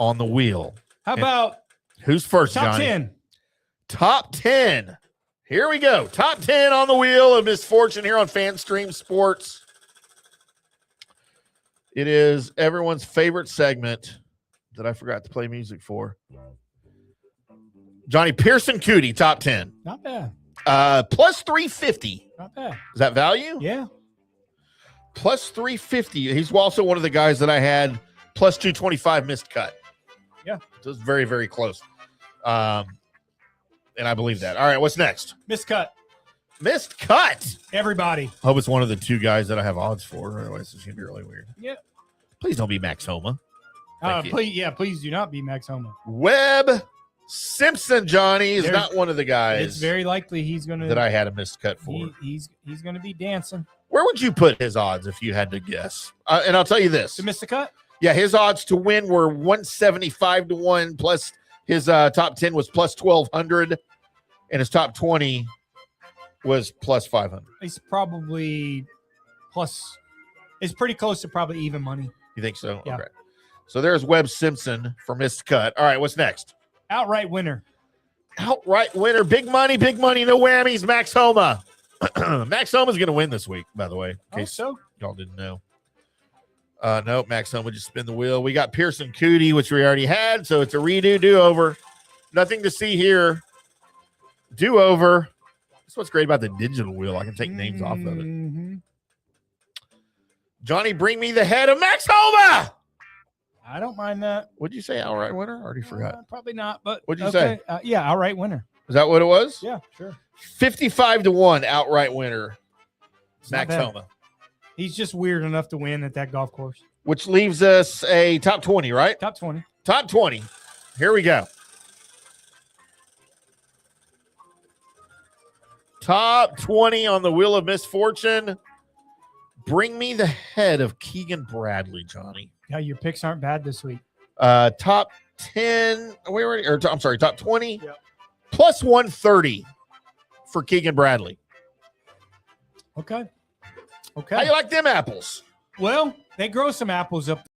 on the wheel. how about Who's first, top Johnny? 10? Top 10. Here we go. Top 10 on the Wheel of Misfortune here on FanStream Sports. It is everyone's favorite segment that I forgot to play music for. Johnny, Pearson Cootie, top 10. Not bad. Plus 350. Not bad. Is that value? Yeah. Plus 350. He's also one of the guys that I had plus 225 missed cut. Yeah. So it's very, very close. And I believe that. All right, what's next? Miscut. Missed cut. Everybody. Hope it's one of the 2 guys that I have odds for. Otherwise, it's going to be really weird. Yeah. Please don't be Max Homa. Thank you. Please do not be Max Homa. Webb Simpson, Johnny, is not one of the guys It's very likely he's going to that I had a missed cut for. He's going to be dancing. Where would you put his odds if you had to guess? And I'll tell you this. To miss the cut? Yeah, his odds to win were 175 to 1, plus his top 10 was plus 1,200, and his top 20 was plus 500. He's probably plus. It's pretty close to probably even money. You think so? Yeah. Okay. So there's Webb Simpson for missed cut. All right, what's next? Outright winner. Outright winner. Big money, no whammies. Max Homa. Max Homa's going to win this week, by the way. In case so y'all didn't know. No, Max Homa just spin the wheel. We got Pearson Cootie, which we already had, so it's a redo, do-over. Nothing to see here. Do-over. That's what's great about the digital wheel. I can take names off of it. Johnny, bring me the head of Max Homa. I don't mind that. What'd you say, outright winner? I already forgot. Probably not, but What'd you say? Yeah, outright winner. Is that what it was? Yeah, sure. 55 to 1 outright winner. It's not Max bad. Homa. He's just weird enough to win at that golf course. Which leaves us a top 20, right? Top 20. Top 20. Here we go. Top 20 on the Wheel of Misfortune. Bring me the head of Keegan Bradley, Johnny. Yeah, your picks aren't bad this week. Top 10. Top 20. Yep. Plus 130 for Keegan Bradley. Okay. How you like them apples? Well, they grow some apples up